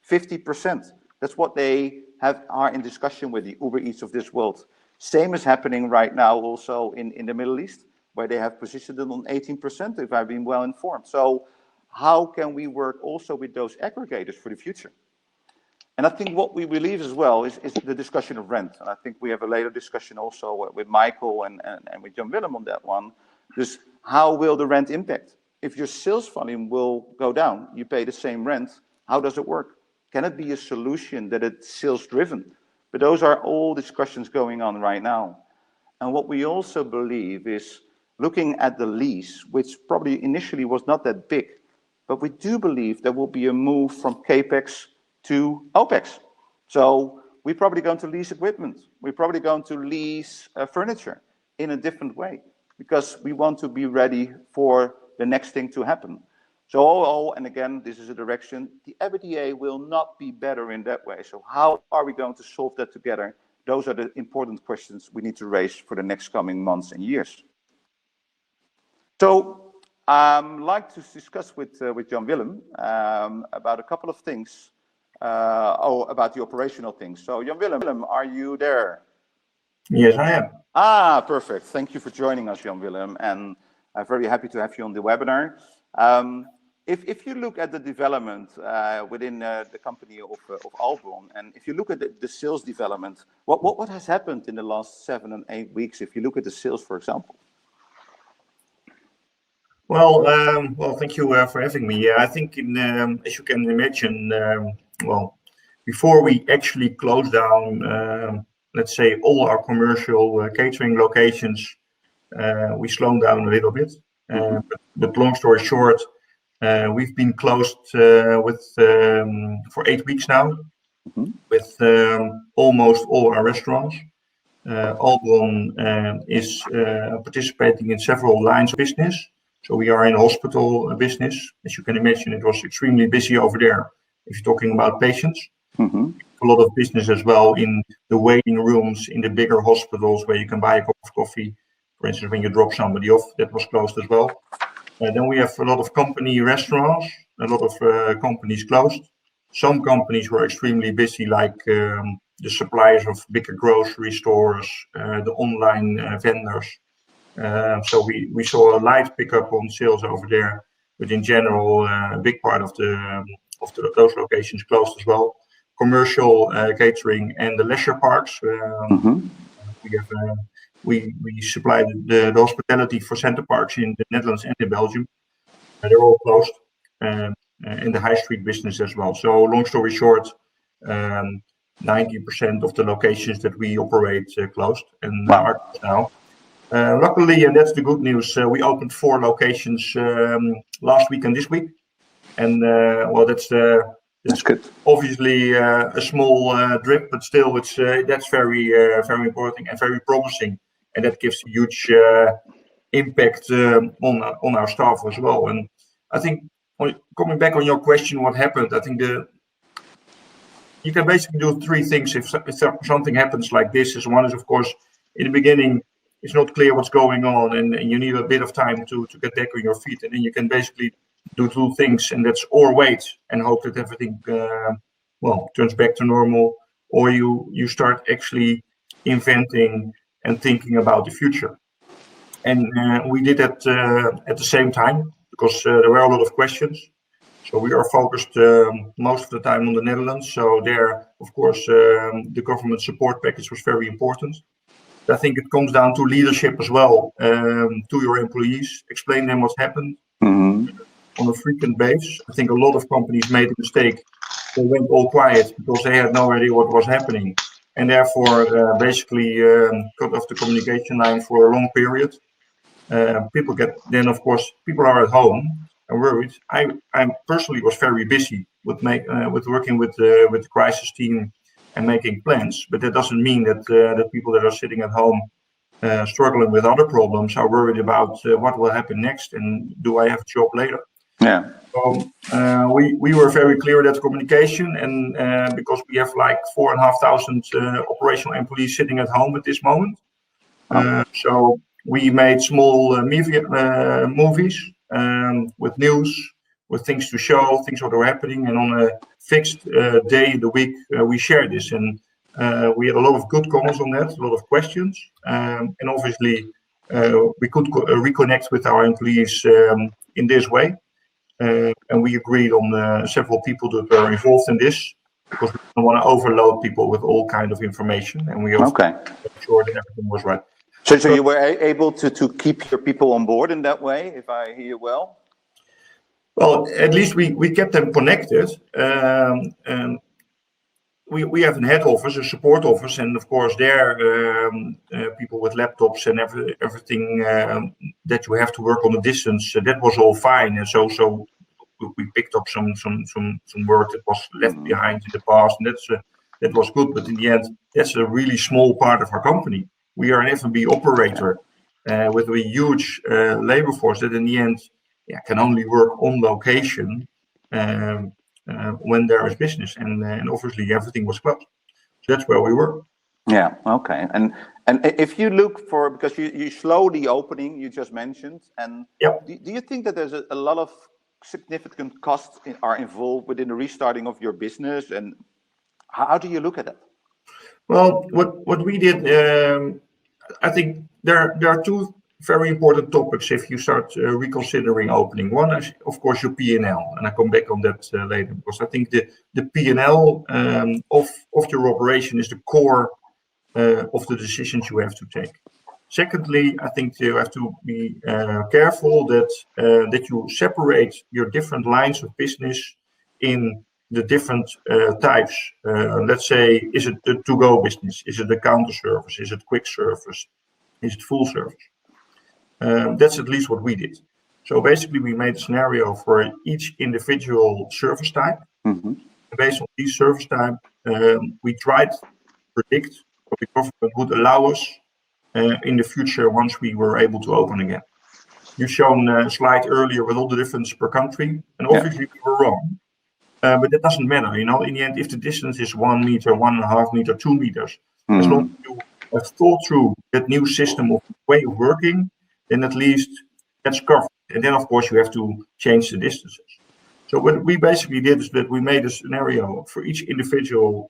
50%. That's what they are in discussion with the Uber Eats of this world. Same is happening right now also in the Middle East, where they have positioned it on 18%, if I've been well informed. So how can we work also with those aggregators for the future? And I think what we believe as well is the discussion of rent. And I think we have a later discussion also with Michiel and with Willem on that one. Just how will the rent impact? If your sales volume will go down, you pay the same rent, how does it work? Can it be a solution that it's sales driven? But those are all discussions going on right now. And what we also believe is looking at the lease, which probably initially was not that big, but we do believe there will be a move from CAPEX to OPEX. So we're probably going to lease equipment. We're probably going to lease furniture in a different way, because we want to be ready for the next thing to happen. So and again, this is a direction, the EBITDA will not be better in that way. So how are we going to solve that together? Those are the important questions we need to raise for the next coming months and years. So like to discuss with Jan Willem about a couple of things. About the operational things. So Jan Willem, are you there? Yes, I am. Perfect. Thank you for joining us, Jan Willem, and I'm very happy to have you on the webinar. If you look at the development within the company of Albron, and if you look at the sales development, what has happened in the last 7 and 8 weeks? If you look at the sales, for example. Well, thank you for having me. Yeah, I think as you can imagine, before we actually closed down, let's say all our commercial catering locations, we slowed down a little bit. But long story short, we've been closed for 8 weeks now, with almost all our restaurants. Albron is participating in several lines of business. So we are in hospital business. As you can imagine, it was extremely busy over there. If you're talking about patients, a lot of business as well in the waiting rooms in the bigger hospitals where you can buy a cup of coffee. For instance, when you drop somebody off, that was closed as well. Then we have a lot of company restaurants, a lot of companies closed. Some companies were extremely busy, like the suppliers of bigger grocery stores, the online vendors. So we saw a light pickup on sales over there, but in general, a big part of those locations closed as well. Commercial catering and the leisure parks. We supply the hospitality for center parks in the Netherlands and in Belgium. They're all closed, and the high street business as well. So long story short, 90% of the locations that we operate closed and are closed now. Luckily, and that's the good news, we opened 4 locations last week and this week. And that's good. Obviously a small drip, but still that's very important and very promising. And that gives a huge impact on our staff as well. And I think, coming back on your question, what happened, I think you can basically do 3 things if something happens like this. One is, of course, in the beginning, it's not clear what's going on, and you need a bit of time to get back on your feet. And then you can basically do 2 things, and that's or wait and hope that everything turns back to normal, or you start actually inventing and thinking about the future. And we did that at the same time, because there were a lot of questions. So we are focused most of the time on the Netherlands. So there, of course, the government support package was very important. I think it comes down to leadership as well, to your employees, explain them what's happened on a frequent basis. I think a lot of companies made a mistake. They went all quiet because they had no idea what was happening, and therefore basically cut off the communication line for a long period. Of course, people are at home and worried. I personally was very busy with working with the crisis team and making plans, but that doesn't mean that the people that are sitting at home struggling with other problems are worried about what will happen next and do I have a job later. Yeah. So we were very clear that communication, and because we have like 4,500 operational employees sitting at home at this moment, so we made small movies with news, with things to show, things that are happening, and on a fixed day in the week we share this, and we had a lot of good comments on that, a lot of questions, and obviously we could reconnect with our employees in this way, and we agreed on several people that were involved in this, because we don't want to overload people with all kind of information, and we also make sure that everything was right. So you were able to keep your people on board in that way, if I hear you well? Well, at least we kept them connected. We have a head office, a support office, and of course there people with laptops and everything that you have to work on a distance. That was all fine, and so we picked up some work that was left behind in the past, and that was good. But in the end, that's a really small part of our company. We are an F&B operator with a huge labor force that in the end can only work on location when there is business, and obviously everything was closed. So that's where we were. Yeah. Okay. And And if you look for, because you slowly opening, you just mentioned, and Yep. do you think that there's a lot of significant costs are involved within the restarting of your business, and how do you look at that? Well, what we did, I think there are two very important topics if you start reconsidering opening. One is, of course, your P&L, and I come back on that later, because I think the P&L of your operation is the core of the decisions you have to take. Secondly, I think you have to be careful that you separate your different lines of business in the different types. Let's say, is it the to-go business? Is it the counter service? Is it quick service? Is it full service? That's at least what we did. So basically, we made a scenario for each individual service type. Mm-hmm. Based on each service type, we tried to predict what the government would allow us in the future once we were able to open again. You've shown a slide earlier with all the difference per country, and obviously we were wrong. But that doesn't matter, you know. In the end, if the distance is 1 meter, 1.5 meter, 2 meters, as long as you have thought through that new system of way of working, then at least that's covered. And then, of course, you have to change the distances. So what we basically did is that we made a scenario for each individual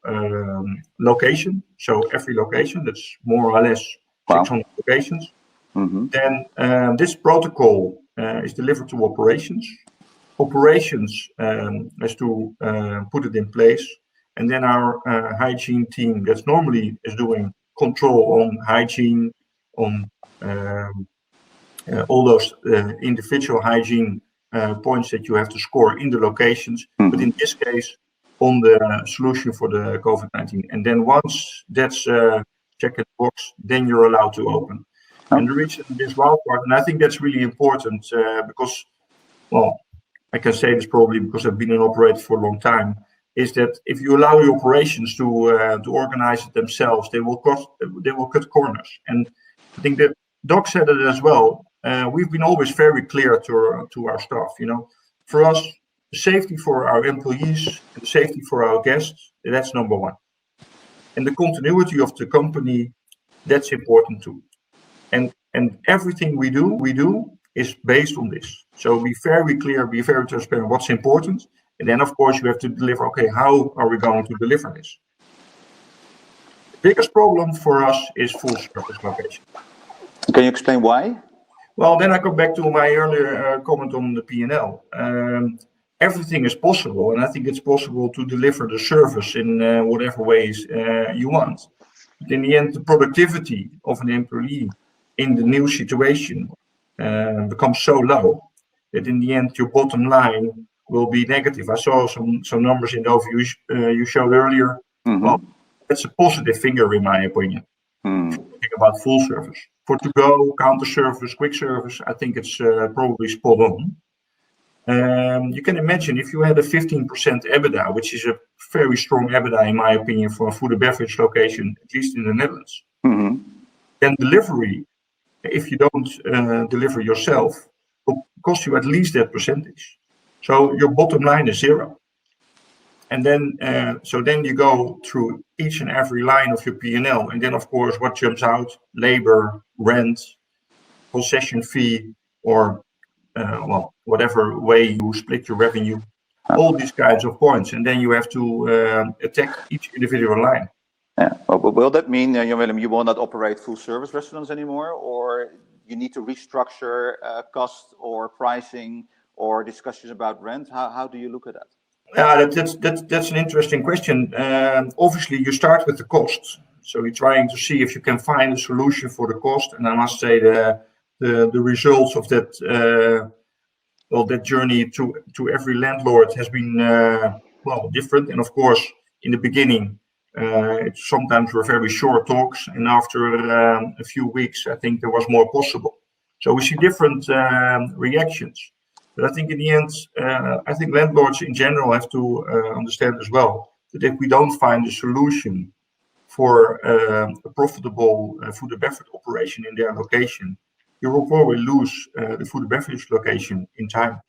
location. So every location, that's more or less 600 locations. Mm-hmm. Then this protocol is delivered to operations. Operations has to put it in place. And then our hygiene team that's normally is doing control on hygiene, on all those individual hygiene points that you have to score in the locations, but in this case on the solution for the COVID-19. And then once that's checked the box, then you're allowed to open. And the reason this wild part, and I think that's really important because, well, I can say this probably because I've been an operator for a long time, is that if you allow the operations to organize it themselves, they will cut corners. And I think that Doc said it as well. We've been always very clear to our staff. You know, for us, the safety for our employees and the safety for our guests, that's number one. And the continuity of the company, that's important too. And everything we do is based on this. So be very clear, be very transparent what's important. And then, of course, you have to deliver, okay, how are we going to deliver this? The biggest problem for us is full service location. Can you explain why? Well, then I come back to my earlier comment on the P&L. Everything is possible, and I think it's possible to deliver the service in whatever ways you want. But in the end, the productivity of an employee in the new situation becomes so low that in the end, your bottom line will be negative. I saw some numbers in the overview you showed earlier. Mm-hmm. Well, that's a positive figure in my opinion. Think about full service. For to-go, counter service, quick service, I think it's probably spot on. You can imagine if you had a 15% EBITDA, which is a very strong EBITDA in my opinion for a food and beverage location, at least in the Netherlands. Mm-hmm. Then delivery, if you don't deliver yourself, will cost you at least that percentage. So your bottom line is zero. And then, so then you go through each and every line of your P&L. And then, of course, what jumps out, labor, rent, concession fee, or, well, whatever way you split your revenue, all these kinds of points. And then you have to attack each individual line. Yeah. Well, will that mean, Willem, you will not operate full service restaurants anymore, or you need to restructure cost or pricing or discussions about rent? How do you look at that? Yeah, that's an interesting question. Obviously, you start with the cost. So you're trying to see if you can find a solution for the cost. And I must say the results of that that journey to every landlord has been different. And of course, in the beginning, it sometimes were very short talks, and after a few weeks, I think there was more possible. So we see different reactions. But I think in the end, I think landlords in general have to understand as well that if we don't find a solution for a profitable food and beverage operation in their location, you will probably lose the food and beverage location in time.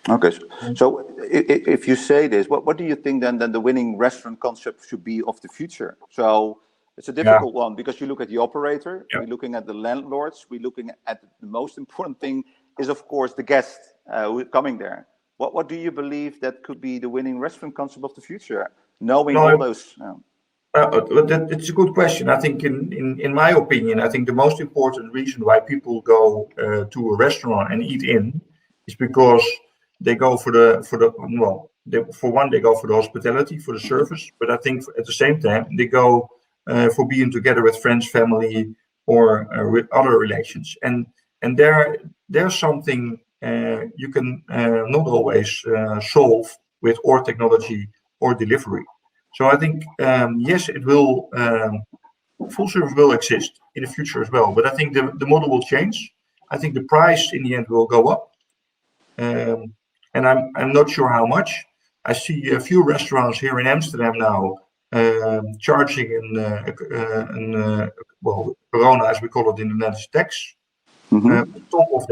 Okay, so if you say this, what do you think then the winning restaurant concept should be of the future? So It's a difficult one because you look at the operator, Yeah. we're looking at the landlords, we're looking at the most important thing is, of course, the guest who is coming there. What do you believe that could be the winning restaurant concept of the future? Knowing all those. It's a good question. I think, in my opinion, I think the most important reason why people go to a restaurant and eat in is because they go for for one, they go for the hospitality, for the service, but I think at the same time they go for being together with friends, family, or with other relations. And there's something you can not always solve with or technology or delivery. So I think yes, it will full service will exist in the future as well, but I think the model will change. I think the price in the end will go up, and I'm not sure how much. I see a few restaurants here in Amsterdam now charging corona, as we call it in the Netherlands, tax on top of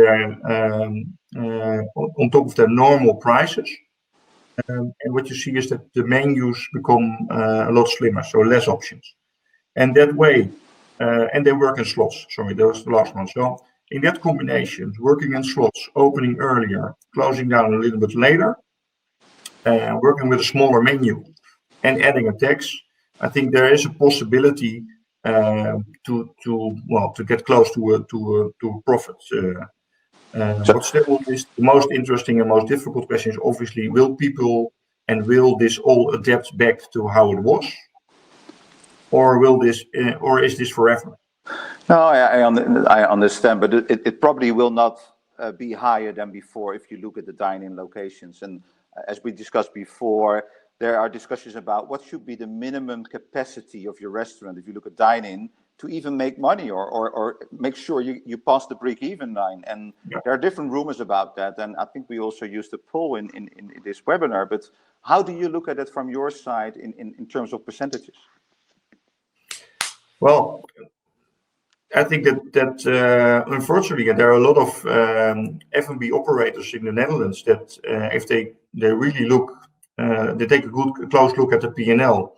their normal prices. And what you see is that the menus become a lot slimmer, so less options. And that way, and they work in slots. Sorry, that was the last one. So in that combination, working in slots, opening earlier, closing down a little bit later, working with a smaller menu, and adding a tax, I think there is a possibility to get close to a profit. But still, is the most interesting and most difficult question is obviously, will people and will this all adapt back to how it was, or is this forever? No, I understand, but it probably will not be higher than before if you look at the dine-in locations. And as we discussed before, there are discussions about what should be the minimum capacity of your restaurant if you look at dine-in to even make money or make sure you pass the break-even line. And there are different rumors about that. And I think we also used a poll in this webinar. But how do you look at it from your side in terms of percentages? Well, I think that unfortunately there are a lot of F&B operators in the Netherlands that if they really look, they take a close look at the P&L,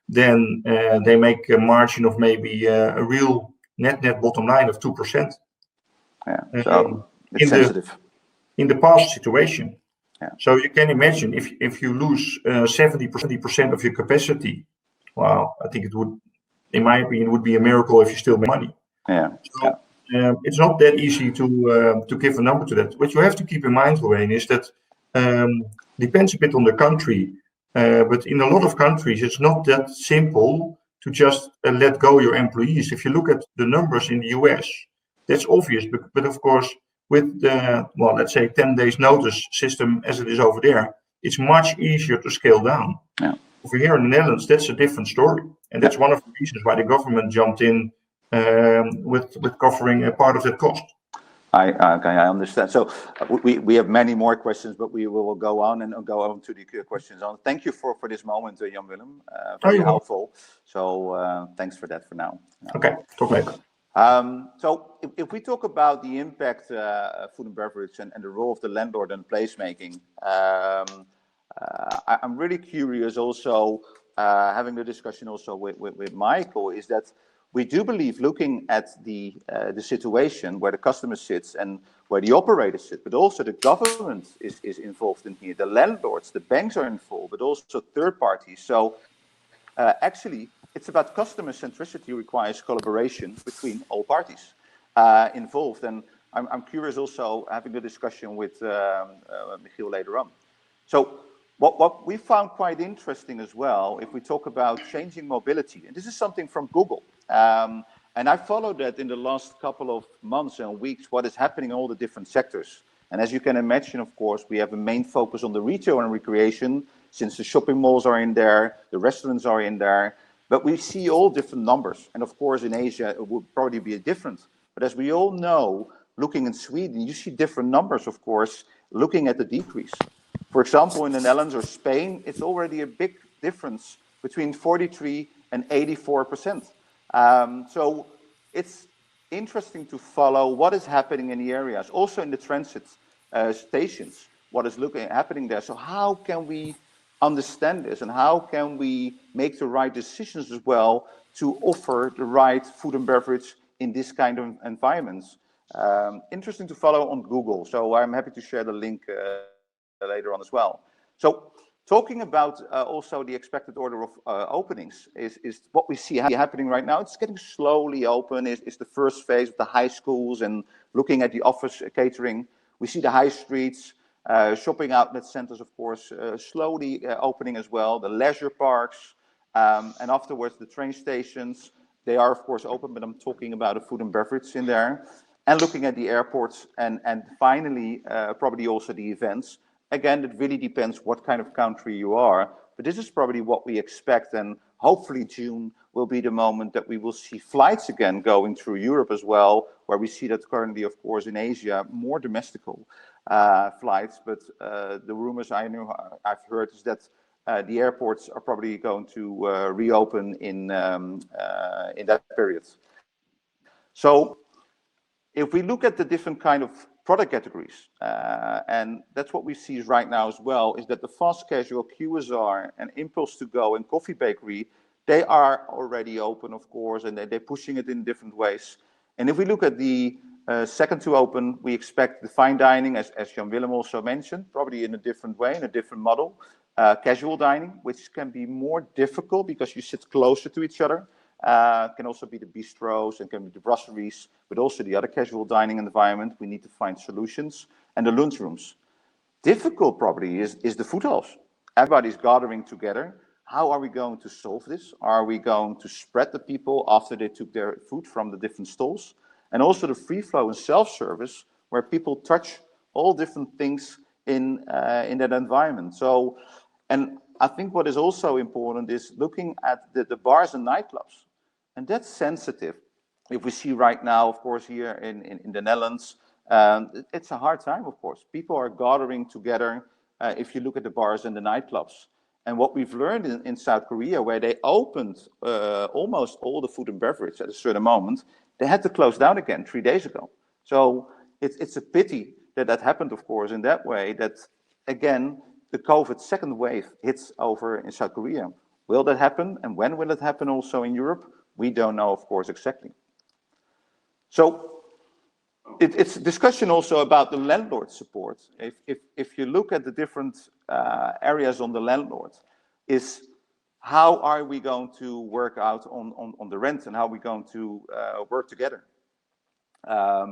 then they make a margin of maybe a real net bottom line of 2%. Yeah, so it's sensitive. In the past situation. Yeah. So you can imagine if you lose 70% of your capacity, wow, I think it would, in my opinion, would be a miracle if you still make money. Yeah. So, it's not that easy to give a number to that. What you have to keep in mind, Reoewein, is that depends a bit on the country, but in a lot of countries, it's not that simple to just let go your employees. If you look at the numbers in the US, that's obvious, but of course, with the, let's say 10 days notice system as it is over there, it's much easier to scale down. Yeah. Over here in the Netherlands, that's a different story. And that's one of the reasons why the government jumped in with covering a part of that cost. I understand. So we have many more questions, but we will go on to the questions. Thank you for this moment, Jan Willem. Very helpful. So thanks for that for now. Okay, talk later. So if we talk about the impact food and beverage and the role of the landlord in placemaking, I'm really curious also, having the discussion also with Michiel, is that we do believe, looking at the situation where the customer sits and where the operator sits, but also the government is involved in here, the landlords, the banks are involved, but also third parties. So actually, it's about customer centricity requires collaboration between all parties involved. And I'm curious also, having the discussion with Michiel later on. So what we found quite interesting as well, if we talk about changing mobility, and this is something from Google, and I followed that in the last couple of months and weeks, what is happening in all the different sectors. And as you can imagine, of course, we have a main focus on the retail and recreation, since the shopping malls are in there, the restaurants are in there, but we see all different numbers. And of course, in Asia, it would probably be different. But as we all know, looking in Sweden, you see different numbers, of course, looking at the decrease. For example, in the Netherlands or Spain, it's already a big difference between 43 and 84%. So it's interesting to follow what is happening in the areas, also in the transit stations, what is happening there. So how can we understand this, and how can we make the right decisions as well to offer the right food and beverage in this kind of environments. Interesting to follow on Google, so I'm happy to share the link later on as well. So talking about also the expected order of openings is what we see happening right now. It's getting slowly open, is the first phase of the high schools and looking at the office catering. We see the high streets, shopping outlet centers, of course, slowly opening as well, the leisure parks, and afterwards the train stations. They are, of course, open, but I'm talking about the food and beverage in there. And looking at the airports and finally, probably also the events. Again, it really depends what kind of country you are, but this is probably what we expect, and hopefully June will be the moment that we will see flights again going through Europe as well, where we see that currently, of course, in Asia, more domestical flights, but the rumors I've heard is that the airports are probably going to reopen in that period. So if we look at the different kind of product categories, and that's what we see right now as well, is that the fast casual, QSR, and impulse to go and coffee bakery, they are already open, of course, and they're pushing it in different ways. And if we look at the second to open, we expect the fine dining, as Jan-Willem also mentioned, probably in a different way, in a different model. Casual dining, which can be more difficult because you sit closer to each other. Can also be the bistros and can be the brasseries, but also the other casual dining environment. We need to find solutions. And the lunchrooms. Difficult probably is the food halls. Everybody's gathering together. How are we going to solve this? Are we going to spread the people after they took their food from the different stalls? And also the free flow and self-service, where people touch all different things in that environment. So, and I think what is also important is looking at the bars and nightclubs. And that's sensitive. If we see right now, of course, here in the Netherlands, it's a hard time, of course. People are gathering together if you look at the bars and the nightclubs. And what we've learned in South Korea, where they opened almost all the food and beverage at a certain moment, they had to close down again 3 days ago. So it's a pity that happened, of course, in that way, that, again, the COVID second wave hits over in South Korea. Will that happen? And when will it happen also in Europe? We don't know, of course, exactly. So it's discussion also about the landlord support. If you look at the different areas on the landlord, is how are we going to work out on the rent, and how are we going to work together?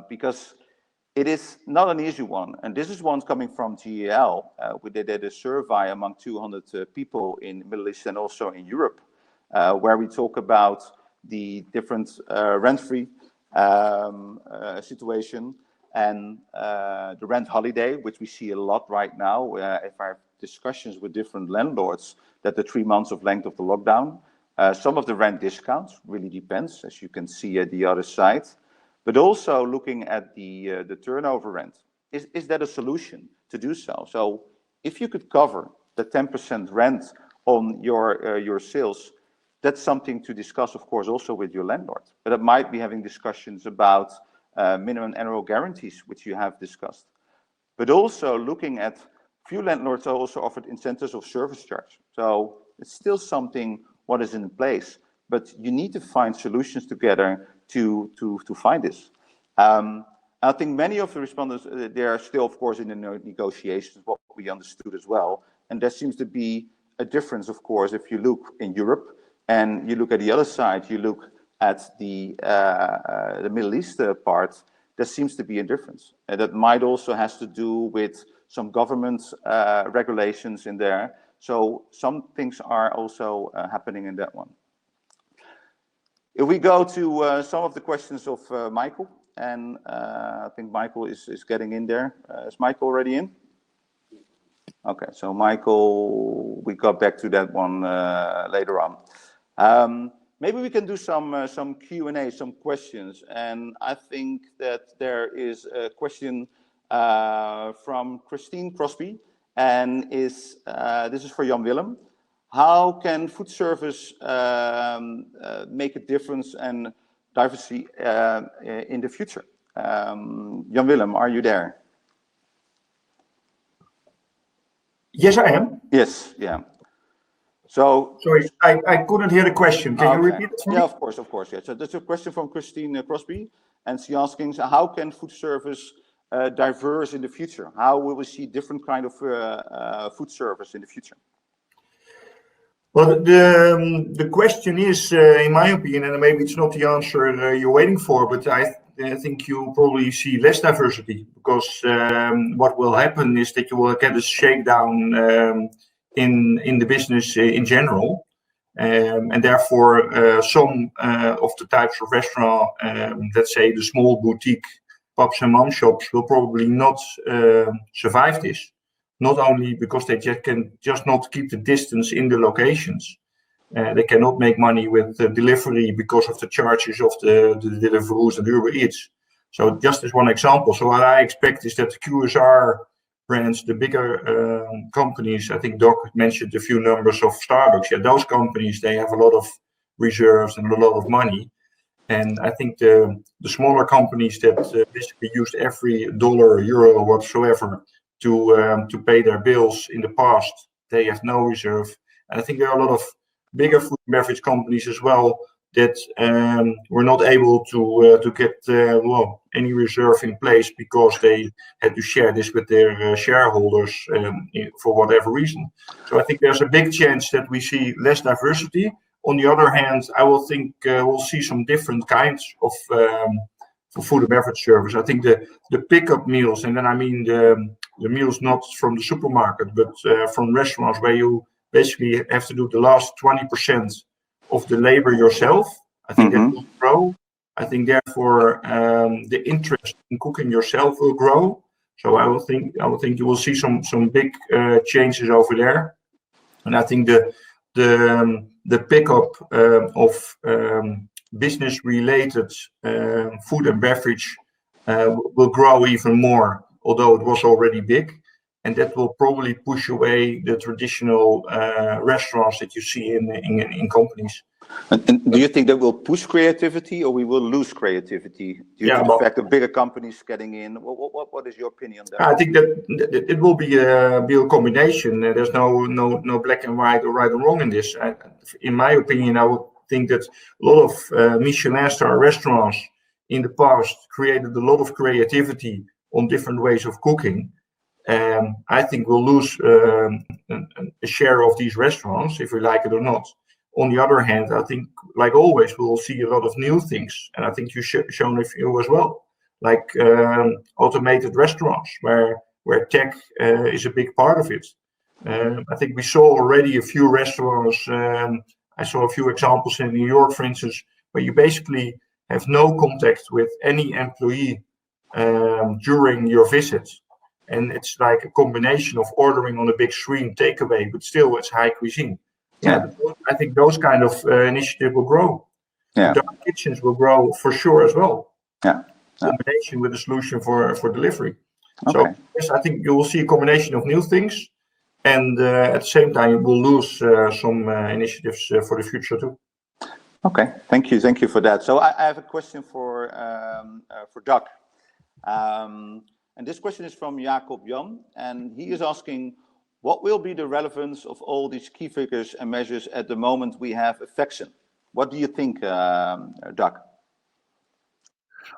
Because it is not an easy one, and this is one coming from GEL. We did a survey among 200 people in the Middle East and also in Europe, where we talk about the different rent-free situation and the rent holiday, which we see a lot right now. If I have discussions with different landlords, that the 3 months of length of the lockdown, some of the rent discounts, really depends, as you can see at the other side. But also looking at the turnover rent, is that a solution to do so? So if you could cover the 10% rent on your sales, that's something to discuss, of course, also with your landlord. But it might be having discussions about minimum annual guarantees, which you have discussed. But also looking at few landlords are also offered incentives of service charge. So it's still something what is in place, but you need to find solutions together to find this. I think many of the respondents, they are still, of course, in the negotiations, what we understood as well. And there seems to be a difference, of course, if you look in Europe and you look at the other side, you look at the Middle East part, there seems to be a difference. And that might also has to do with some government regulations in there. So some things are also happening in that one. If we go to some of the questions of Michael, and I think Michael is getting in there. Is Michael already in? Okay, so Michael, we got back to that one later on. Maybe we can do some Q&A, some questions, and I think that there is a question from Christine Crosby, and this is for Jan-Willem. How can food service make a difference and diversity in the future? Jan-Willem, are you there? Yes, I am. Yes, yeah. So, sorry, I couldn't hear the question. Can you repeat it for me? Yeah, of course. Yeah. So that's a question from Christine Crosby, and she's asking, so how can food service diverse in the future? How will we see different kind of food service in the future? Well, the question is, in my opinion, and maybe it's not the answer you're waiting for, but I think you probably see less diversity, because what will happen is that you will get a shakedown in the business in general, and therefore some of the types of restaurant, let's say the small boutique pubs and mom shops, will probably not survive this. Not only because they can just not keep the distance in the locations. They cannot make money with delivery because of the charges of the Deliveroo's and Uber Eats. So just as one example, so what I expect is that the QSR brands, the bigger companies, I think Doc mentioned a few numbers of Starbucks. Yeah, those companies, they have a lot of reserves and a lot of money. And I think the smaller companies that basically used every dollar, euro, whatsoever to pay their bills in the past, they have no reserve. And I think there are a lot of bigger food and beverage companies as well that were not able to get any reserve in place because they had to share this with their shareholders for whatever reason. So I think there's a big chance that we see less diversity. On the other hand, I will think we'll see some different kinds of for food and beverage service. I think the pickup meals, and then I mean the meals not from the supermarket, but from restaurants where you basically have to do the last 20% of the labor yourself. I think that will grow. I think therefore the interest in cooking yourself will grow. So I will think you will see some big changes over there. And I think the pickup of business-related food and beverage will grow even more, although it was already big, and that will probably push away the traditional restaurants that you see in companies. And do you think that will push creativity, or we will lose creativity due to the fact of bigger companies getting in? What is your opinion there? I think that it will be a combination. There's no black and white or right or wrong in this. In my opinion, I would think that a lot of Michelin star restaurants in the past created a lot of creativity on different ways of cooking. I think we'll lose a share of these restaurants, if we like it or not. On the other hand, I think, like always, we'll see a lot of new things, and I think you've shown a few as well, like automated restaurants, where tech is a big part of it. I think we saw already a few restaurants. I saw a few examples in New York, for instance, where you basically have no contact with any employee during your visit. And it's like a combination of ordering on a big screen, takeaway, but still it's high cuisine. Yeah, I think those kind of initiatives will grow. Yeah. Dark kitchens will grow for sure as well. Yeah. Combination with a solution for delivery. Okay. So yes, I think you will see a combination of new things, and at the same time you will lose some initiatives for the future too. Okay, thank you for that. So I have a question for Doc. And this question is from Jacob Jan, and he is asking, what will be the relevance of all these key figures and measures at the moment we have a vaccine? What do you think, Doc?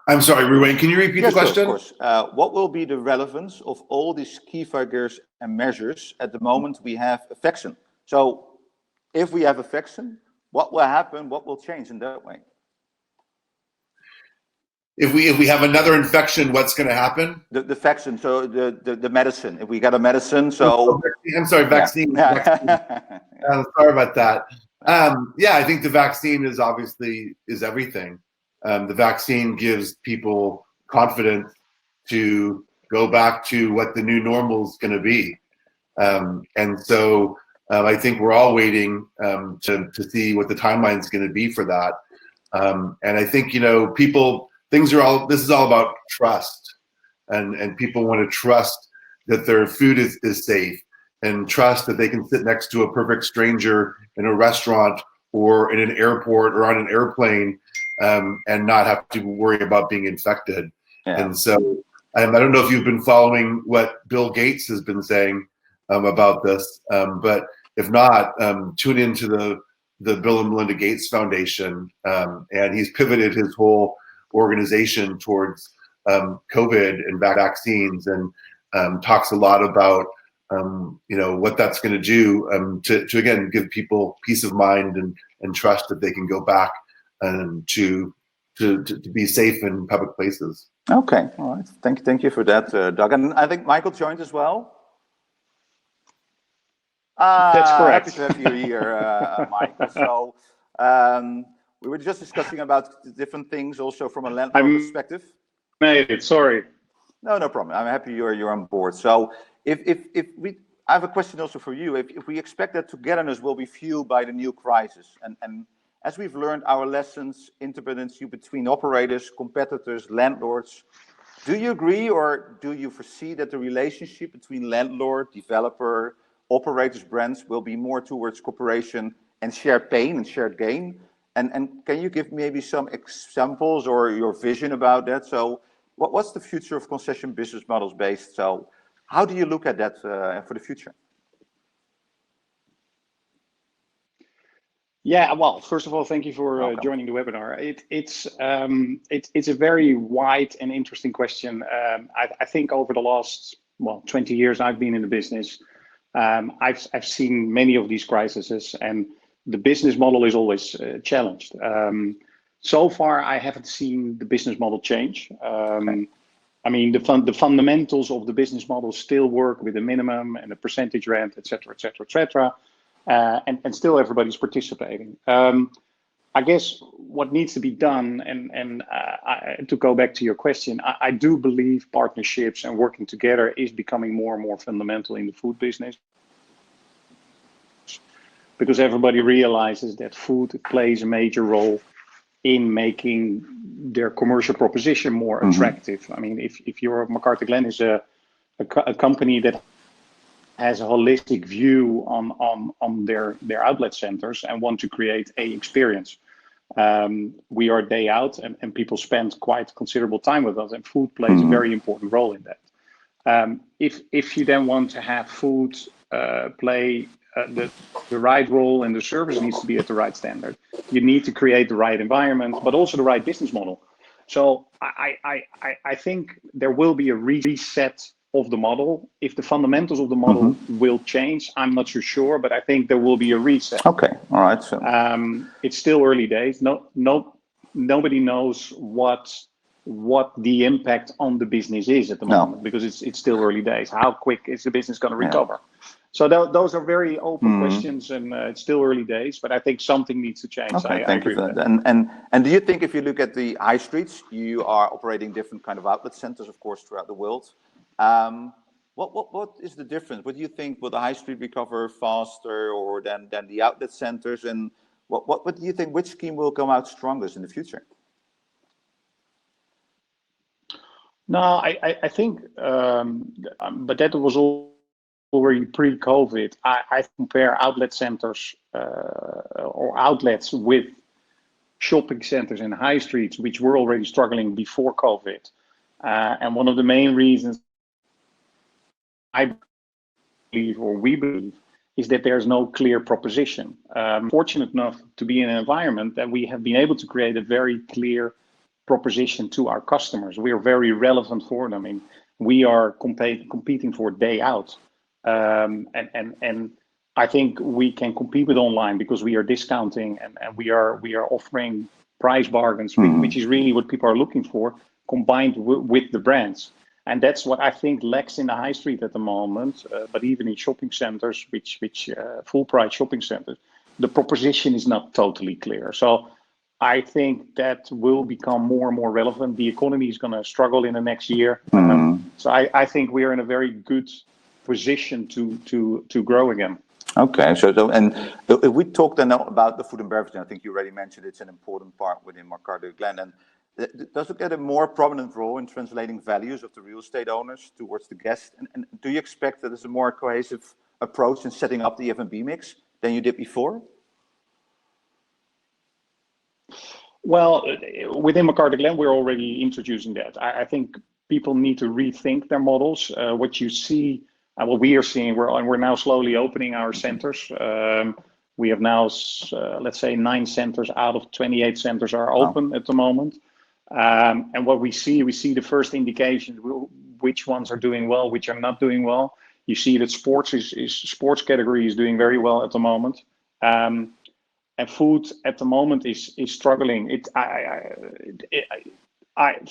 I'm sorry, Reoewein, can you repeat the question? Yes, of course. What will be the relevance of all these key figures and measures at the moment we have a vaccine? So if we have a vaccine, what will happen? What will change in that way? If we have another infection, what's going to happen? The vaccine, so the medicine. If we got a medicine, so I'm sorry, vaccine. Yeah. Vaccine. Sorry about that. Yeah, I think the vaccine is obviously everything. The vaccine gives people confidence to go back to what the new normal is going to be, and so I think we're all waiting to see what the timeline is going to be for that. And I think this is all about trust, and people want to trust that their food is safe, and trust that they can sit next to a perfect stranger in a restaurant or in an airport or on an airplane and not have to worry about being infected. Yeah. And so I don't know if you've been following what Bill Gates has been saying about this, but if not, tune into the Bill and Melinda Gates Foundation, and he's pivoted his whole organization towards COVID and vaccines, and talks a lot about what that's going to do to again give people peace of mind and trust that they can go back to be safe in public places. Okay, all right. Thank you for that, Doug. And I think Michael joined as well. That's correct. Happy to have you here, Michael. So we were just discussing about different things, also from a landlord perspective. Made it. Sorry. No problem. I'm happy you're on board. So I have a question also for you. If we expect that togetherness will be fueled by the new crisis, and as we've learned our lessons, interdependency between operators, competitors, landlords, do you agree, or do you foresee that the relationship between landlord, developer, operators, brands will be more towards cooperation and shared pain and shared gain? And can you give maybe some examples or your vision about that? So what's the future of concession business models based? So how do you look at that for the future? Yeah, well, first of all, thank you for joining the webinar. It's a very wide and interesting question. I think over the last 20 years I've been in the business, I've seen many of these crises, and the business model is always challenged. So far, I haven't seen the business model change. I mean, the fundamentals of the business model still work with a minimum and a percentage rent, et cetera, et cetera, et cetera. And still everybody's participating. I guess what needs to be done, and to go back to your question, I do believe partnerships and working together is becoming more and more fundamental in the food business, because everybody realizes that food plays a major role in making their commercial proposition more attractive. I mean, if your McArthurGlen is a company that has a holistic view on their outlet centers and want to create a experience. We are day out, and people spend quite considerable time with us, and food plays a very important role in that. If you then want to have food play the right role, and the service needs to be at the right standard, you need to create the right environment, but also the right business model. So I think there will be a reset of the model. If the fundamentals of the model will change, I'm not so sure, but I think there will be a reset. Okay, all right. So it's still early days. Nobody knows what the impact on the business is at the moment, because it's still early days. How quick is the business going to recover? So those are very open questions, and it's still early days, but I think something needs to change. Okay, thank you for that. And do you think, if you look at the high streets, you are operating different kind of outlet centers, of course, throughout the world. What is the difference? What do you think? Will the high street recover faster or than the outlet centers? And what do you think? Which scheme will come out strongest in the future? No, I think, but that was already pre-COVID. I compare outlet centers or outlets with shopping centers and high streets, which were already struggling before COVID. And one of the main reasons I believe, or we believe, is that there's no clear proposition. Fortunate enough to be in an environment that we have been able to create a very clear proposition to our customers. We are very relevant for them. I mean, we are competing for day out. And I think we can compete with online because we are discounting, and we are offering price bargains, which is really what people are looking for, combined with the brands. And that's what I think lacks in the high street at the moment, but even in shopping centers, which full price shopping centers, the proposition is not totally clear. So I think that will become more and more relevant. The economy is going to struggle in the next year. So I think we are in a very good position to grow again. Okay, so and if we talk then about the food and beverage, and I think you already mentioned it's an important part within McArthurGlen, and does it get a more prominent role in translating values of the real estate owners towards the guest? And do you expect that there's a more cohesive approach in setting up the F&B mix than you did before? Well, within McArthurGlen, we're already introducing that. I think people need to rethink their models. What you see And what we are seeing, we're now slowly opening our centers. We have now, let's say, 9 centers out of 28 centers are open at the moment. And what we see the first indications, which ones are doing well, which are not doing well. You see that sports category is doing very well at the moment. And food at the moment is struggling.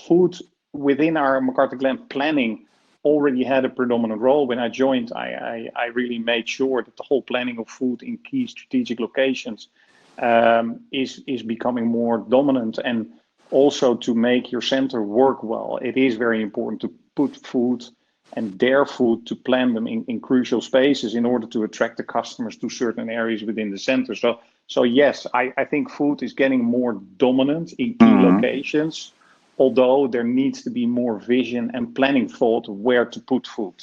Food within our McArthurGlen planning already had a predominant role. When I joined, I really made sure that the whole planning of food in key strategic locations is becoming more dominant. And also to make your center work well, it is very important to put food and their food, to plan them in crucial spaces in order to attract the customers to certain areas within the center. So yes, I think food is getting more dominant in key locations, although there needs to be more vision and planning thought where to put food.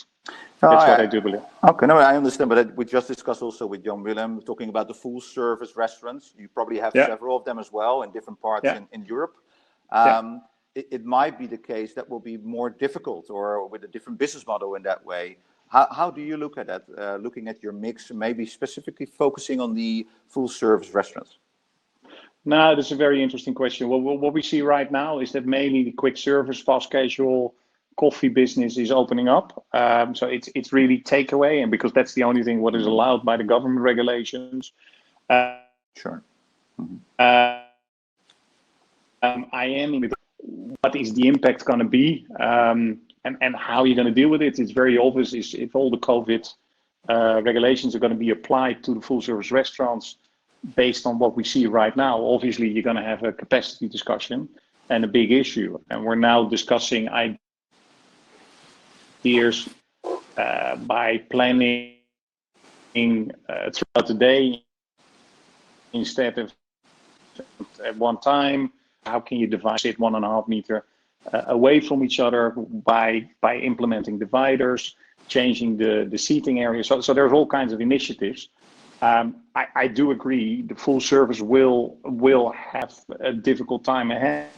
That's what I do believe. Okay, no, I understand, but we just discussed also with Jan Willem, talking about the full service restaurants. You probably have several of them as well in different parts in Europe. It might be the case that will be more difficult, or with a different business model in that way. How do you look at that, looking at your mix, maybe specifically focusing on the full service restaurants? No, that's a very interesting question. What we see right now is that mainly the quick service, fast casual coffee business is opening up. So it's really takeaway, and because that's the only thing what is allowed by the government regulations. Sure. I am with what is the impact going to be, and how you're going to deal with it. It's very obvious is if all the COVID regulations are going to be applied to the full service restaurants based on what we see right now, obviously you're going to have a capacity discussion and a big issue. And we're now discussing ideas by planning throughout the day instead of at one time. How can you divide it 1.5 meter away from each other by implementing dividers, changing the seating area? So there's all kinds of initiatives. I do agree the full service will have a difficult time ahead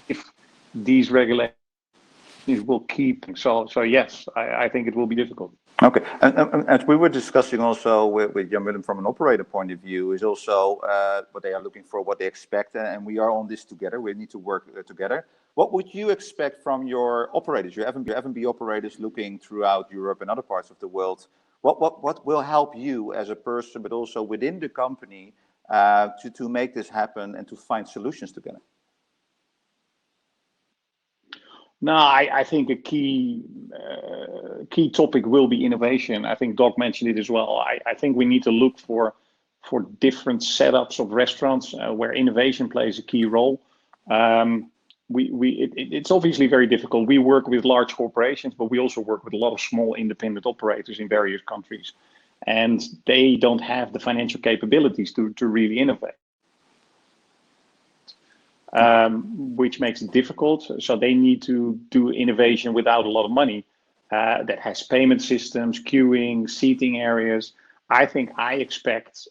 if these regulations will keep. So yes, I think it will be difficult. Okay, and as we were discussing also with Jan Willem from an operator point of view, is also what they are looking for, what they expect, and we are on this together. We need to work together. What would you expect from your operators, your F&B operators looking throughout Europe and other parts of the world? What will help you as a person, but also within the company, to make this happen and to find solutions together? No, I think a key topic will be innovation. I think Doc mentioned it as well. I think we need to look for different setups of restaurants where innovation plays a key role. It's obviously very difficult. We work with large corporations, but we also work with a lot of small independent operators in various countries, and they don't have the financial capabilities to really innovate. Which makes it difficult. So they need to do innovation without a lot of money that has payment systems, queuing, seating areas. I expect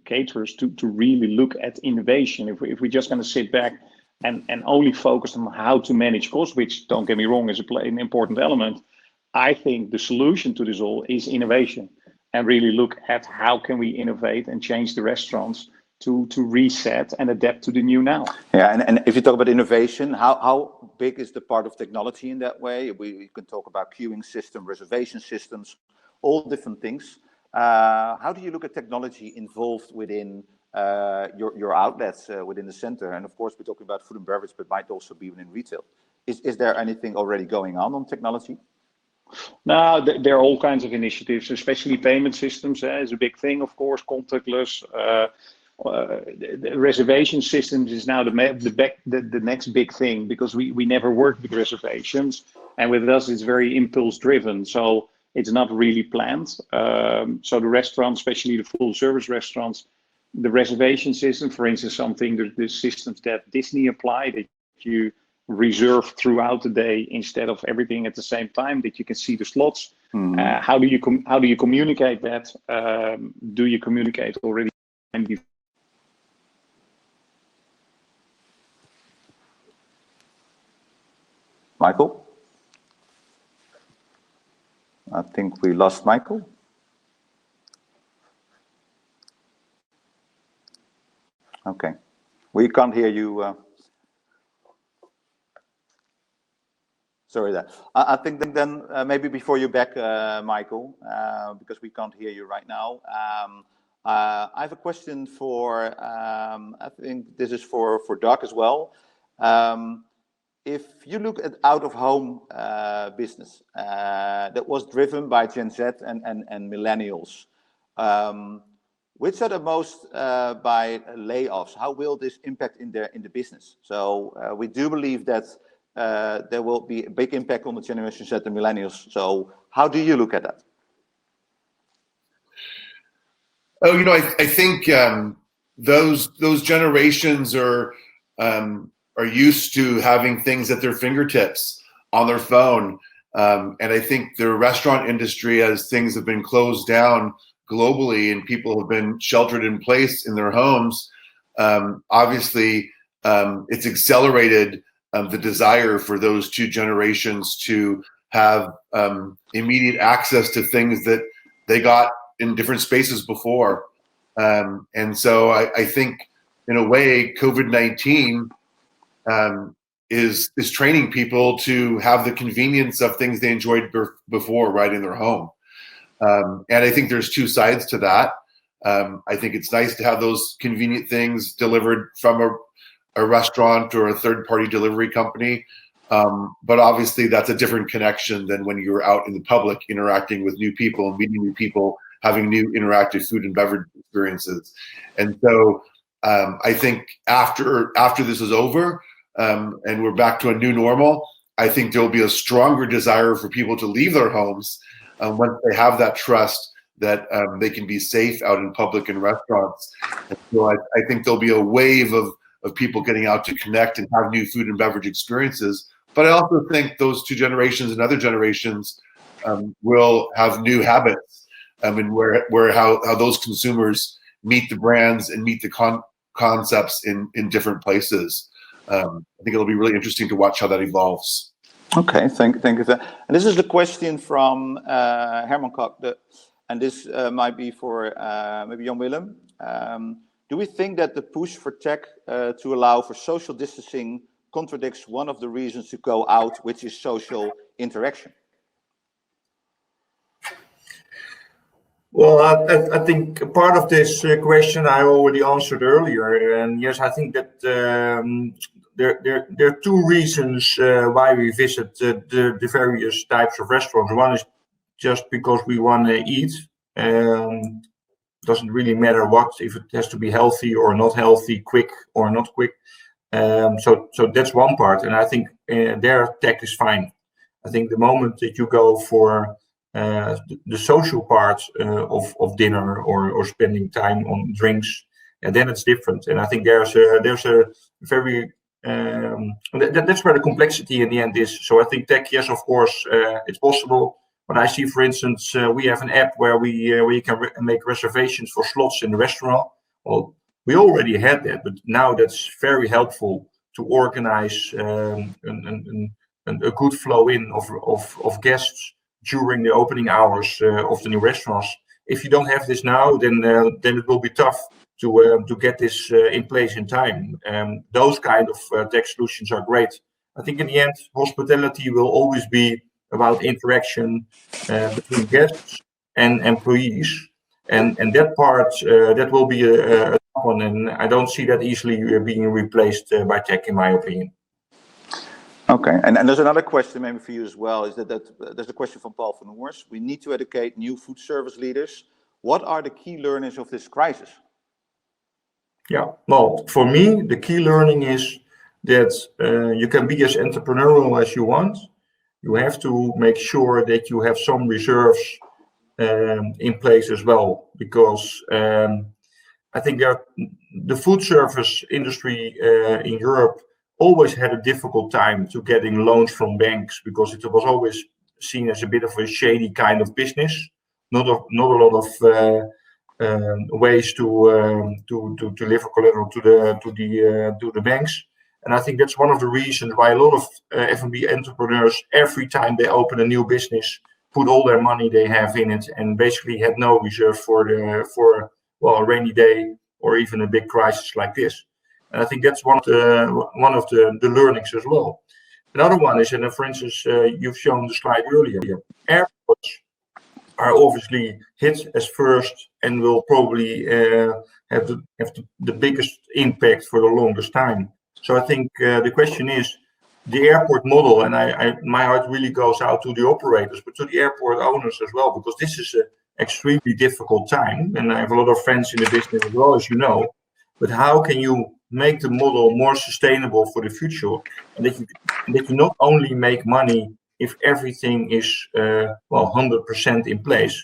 caterers to really look at innovation. If we're just going to sit back and only focus on how to manage costs, which, don't get me wrong, is an important element, I think the solution to this all is innovation, and really look at how can we innovate and change the restaurants to reset and adapt to the new now. Yeah, and if you talk about innovation, how big is the part of technology in that way? We can talk about queuing system, reservation systems, all different things. How do you look at technology involved within your outlets within the center? And of course, we're talking about food and beverage, but might also be within retail. Is there anything already going on technology? No, there are all kinds of initiatives, especially payment systems is a big thing, of course, contactless. The reservation systems is now the next big thing, because we never work with reservations, and with us it's very impulse driven, so it's not really planned. So the restaurants, especially the full service restaurants, the reservation system, for instance, the systems that Disney apply, that you reserve throughout the day instead of everything at the same time, that you can see the slots. How do you communicate that? Do you communicate already? Michael? I think we lost Michael. Okay, we can't hear you. Sorry that. I think then maybe before you're back, Michael, because we can't hear you right now. I have a question for, I think this is for Doug as well. If you look at out-of-home business that was driven by Gen Z and millennials, which are the most by layoffs? How will this impact in the business? So we do believe that there will be a big impact on the Generation Z and millennials. So how do you look at that? Oh, I think those generations are used to having things at their fingertips on their phone, and I think the restaurant industry, as things have been closed down globally and people have been sheltered in place in their homes, obviously it's accelerated the desire for those two generations to have immediate access to things that they got in different spaces before. And so I think, in a way, COVID-19 is training people to have the convenience of things they enjoyed before right in their home. And I think there's two sides to that. I think it's nice to have those convenient things delivered from a restaurant or a third-party delivery company. But obviously that's a different connection than when you're out in the public interacting with new people, meeting new people, having new interactive food and beverage experiences. And so I think after this is over and we're back to a new normal, I think there'll be a stronger desire for people to leave their homes once they have that trust that they can be safe out in public and restaurants. And so I think there'll be a wave of people getting out to connect and have new food and beverage experiences. But I also think those two generations and other generations will have new habits. Where how those consumers meet the brands and meet the concepts in different places. I think it'll be really interesting to watch how that evolves. Okay, thank you. And this is the question from Herman Kok, and this might be for maybe young Willem. Do we think that the push for tech to allow for social distancing contradicts one of the reasons to go out, which is social interaction? Well, I think part of this question I already answered earlier, and yes, I think that there are two reasons why we visit the various types of restaurants. One is just because we want to eat. Doesn't really matter if it has to be healthy or not healthy, quick or not quick. So that's one part, and I think their tech is fine. I think the moment that you go for the social part of dinner or spending time on drinks, and then it's different. And I think there's a very that's where the complexity in the end is. So I think tech, yes, of course, it's possible. But I see, for instance, we have an app where you can make reservations for slots in the restaurant. Well, we already had that, but now that's very helpful to organize a good flow in of guests during the opening hours of the new restaurants. If you don't have this now, then it will be tough to get this in place in time. Those kind of tech solutions are great. I think in the end, hospitality will always be about interaction between guests and employees, and that part that will be a tough one, and I don't see that easily being replaced by tech, in my opinion. Okay, and there's another question maybe for you as well. Is that there's a question from Paul van Oers. We need to educate new food service leaders. What are the key learnings of this crisis? Yeah, well, for me, the key learning is that you can be as entrepreneurial as you want. You have to make sure that you have some reserves in place as well, because I think the food service industry in Europe always had a difficult time to getting loans from banks, because it was always seen as a bit of a shady kind of business. Not a lot of ways to deliver collateral to the banks. And I think that's one of the reasons why a lot of F&B entrepreneurs, every time they open a new business, put all their money they have in it and basically had no reserve for a rainy day or even a big crisis like this. And I think that's one of the learnings as well. Another one is, and for instance, you've shown the slide earlier. Airports are obviously hit as first and will probably have the biggest impact for the longest time. So I think the question is the airport model, and my heart really goes out to the operators, but to the airport owners as well, because this is an extremely difficult time, and I have a lot of friends in the business as well, as you know. But how can you make the model more sustainable for the future, and that you not only make money if everything is 100% in place,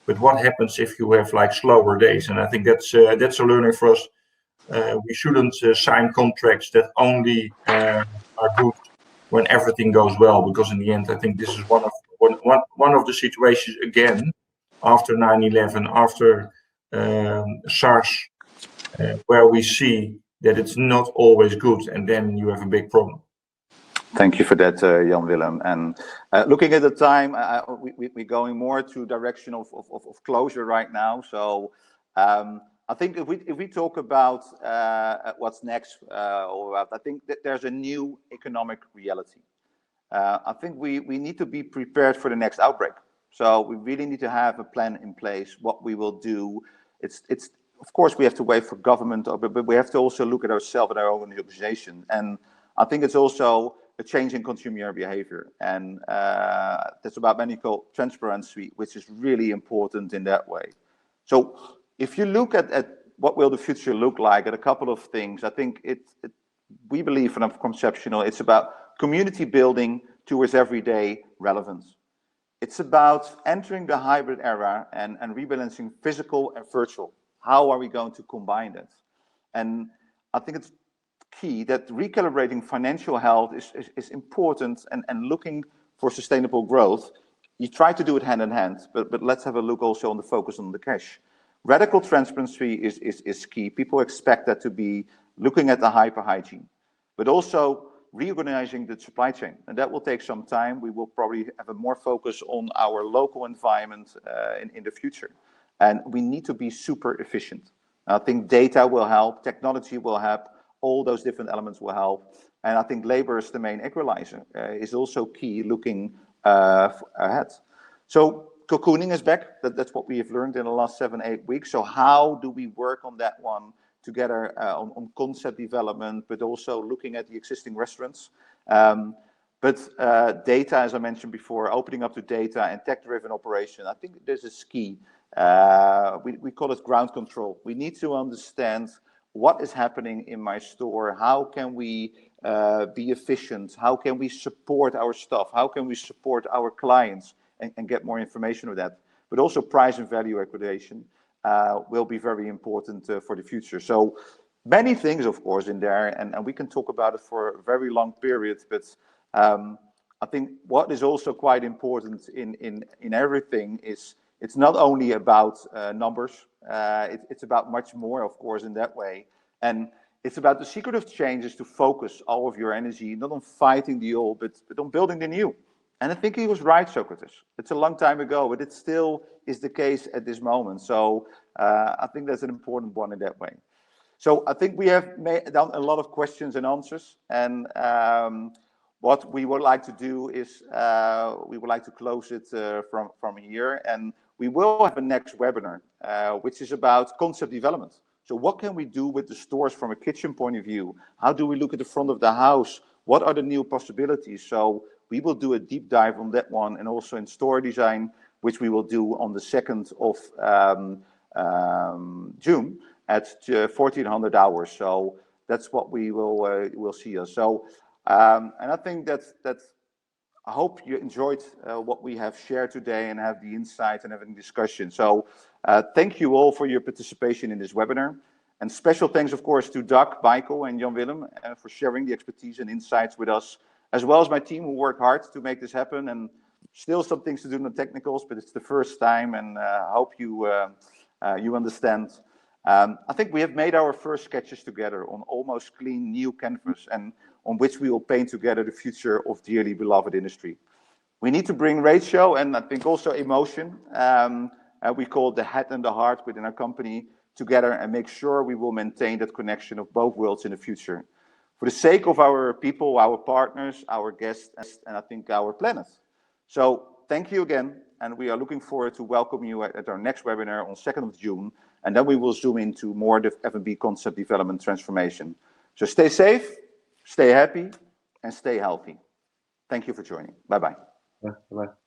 but what happens if you have like slower days? And I think that's a learning for us. We shouldn't sign contracts that only are good when everything goes well, because in the end, I think this is one of the situations again after 9/11, after SARS, where we see that it's not always good, and then you have a big problem. Thank you for that, Jan Willem. And looking at the time, we're going more to direction of closure right now. So I think if we talk about what's next, I think that there's a new economic reality. I think we need to be prepared for the next outbreak. So we really need to have a plan in place, what we will do. It's of course we have to wait for government, but we have to also look at ourselves and our own organization. And I think it's also a change in consumer behavior, and that's about medical transparency, which is really important in that way. So if you look at what will the future look like, at a couple of things, I think we believe from Conceptional, it's about community building towards everyday relevance. It's about entering the hybrid era and rebalancing physical and virtual. How are we going to combine that? And I think it's key that recalibrating financial health is important, and looking for sustainable growth. You try to do it hand in hand, but let's have a look also on the focus on the cash. Radical transparency is key. People expect that to be looking at the hygiene, but also reorganizing the supply chain, and that will take some time. We will probably have a more focus on our local environment in the future, and we need to be super efficient. I think data will help, technology will help, all those different elements will help, and I think labor is the main equalizer, is also key looking ahead. So cocooning is back. That's what we have learned in the last 7-8 weeks. So how do we work on that one together on concept development, but also looking at the existing restaurants? But data, as I mentioned before, opening up to data and tech-driven operation, I think this is key. We call it ground control. We need to understand what is happening in my store. How can we be efficient? How can we support our staff? How can we support our clients and get more information of that? But also price and value equation will be very important for the future. So many things, of course, in there, and we can talk about it for a very long period, but I think what is also quite important in everything is it's not only about numbers, it's about much more, of course, in that way. And it's about the secret of change is to focus all of your energy, not on fighting the old, but on building the new. And I think he was right, Socrates. It's a long time ago, but it still is the case at this moment. So I think that's an important one in that way. So I think we have done a lot of questions and answers. And what we would like to do is we would like to close it from here. And we will have a next webinar, which is about concept development. So what can we do with the stores from a kitchen point of view? How do we look at the front of the house? What are the new possibilities? So we will do a deep dive on that one, and also in store design, which we will do on the 2nd of June at 1400 hours. So that's what we will see us. So and I think that I hope you enjoyed what we have shared today and have the insights and having discussion. So thank you all for your participation in this webinar. And special thanks, of course, to Doug, Michiel, and Jan Willem for sharing the expertise and insights with us, as well as my team who work hard to make this happen. And still some things to do in the technicals, but it's the first time, and I hope you understand. I think we have made our first sketches together on almost clean new canvas, and on which we will paint together the future of dearly beloved industry. We need to bring ratio and I think also emotion. We call it the head and the heart within our company together and make sure we will maintain that connection of both worlds in the future. For the sake of our people, our partners, our guests, and I think our planet. So thank you again. And we are looking forward to welcome you at our next webinar on 2nd of June. And then we will zoom into more the F&B concept development transformation. So stay safe, stay happy, and stay healthy. Thank you for joining. Bye-bye. Bye-bye.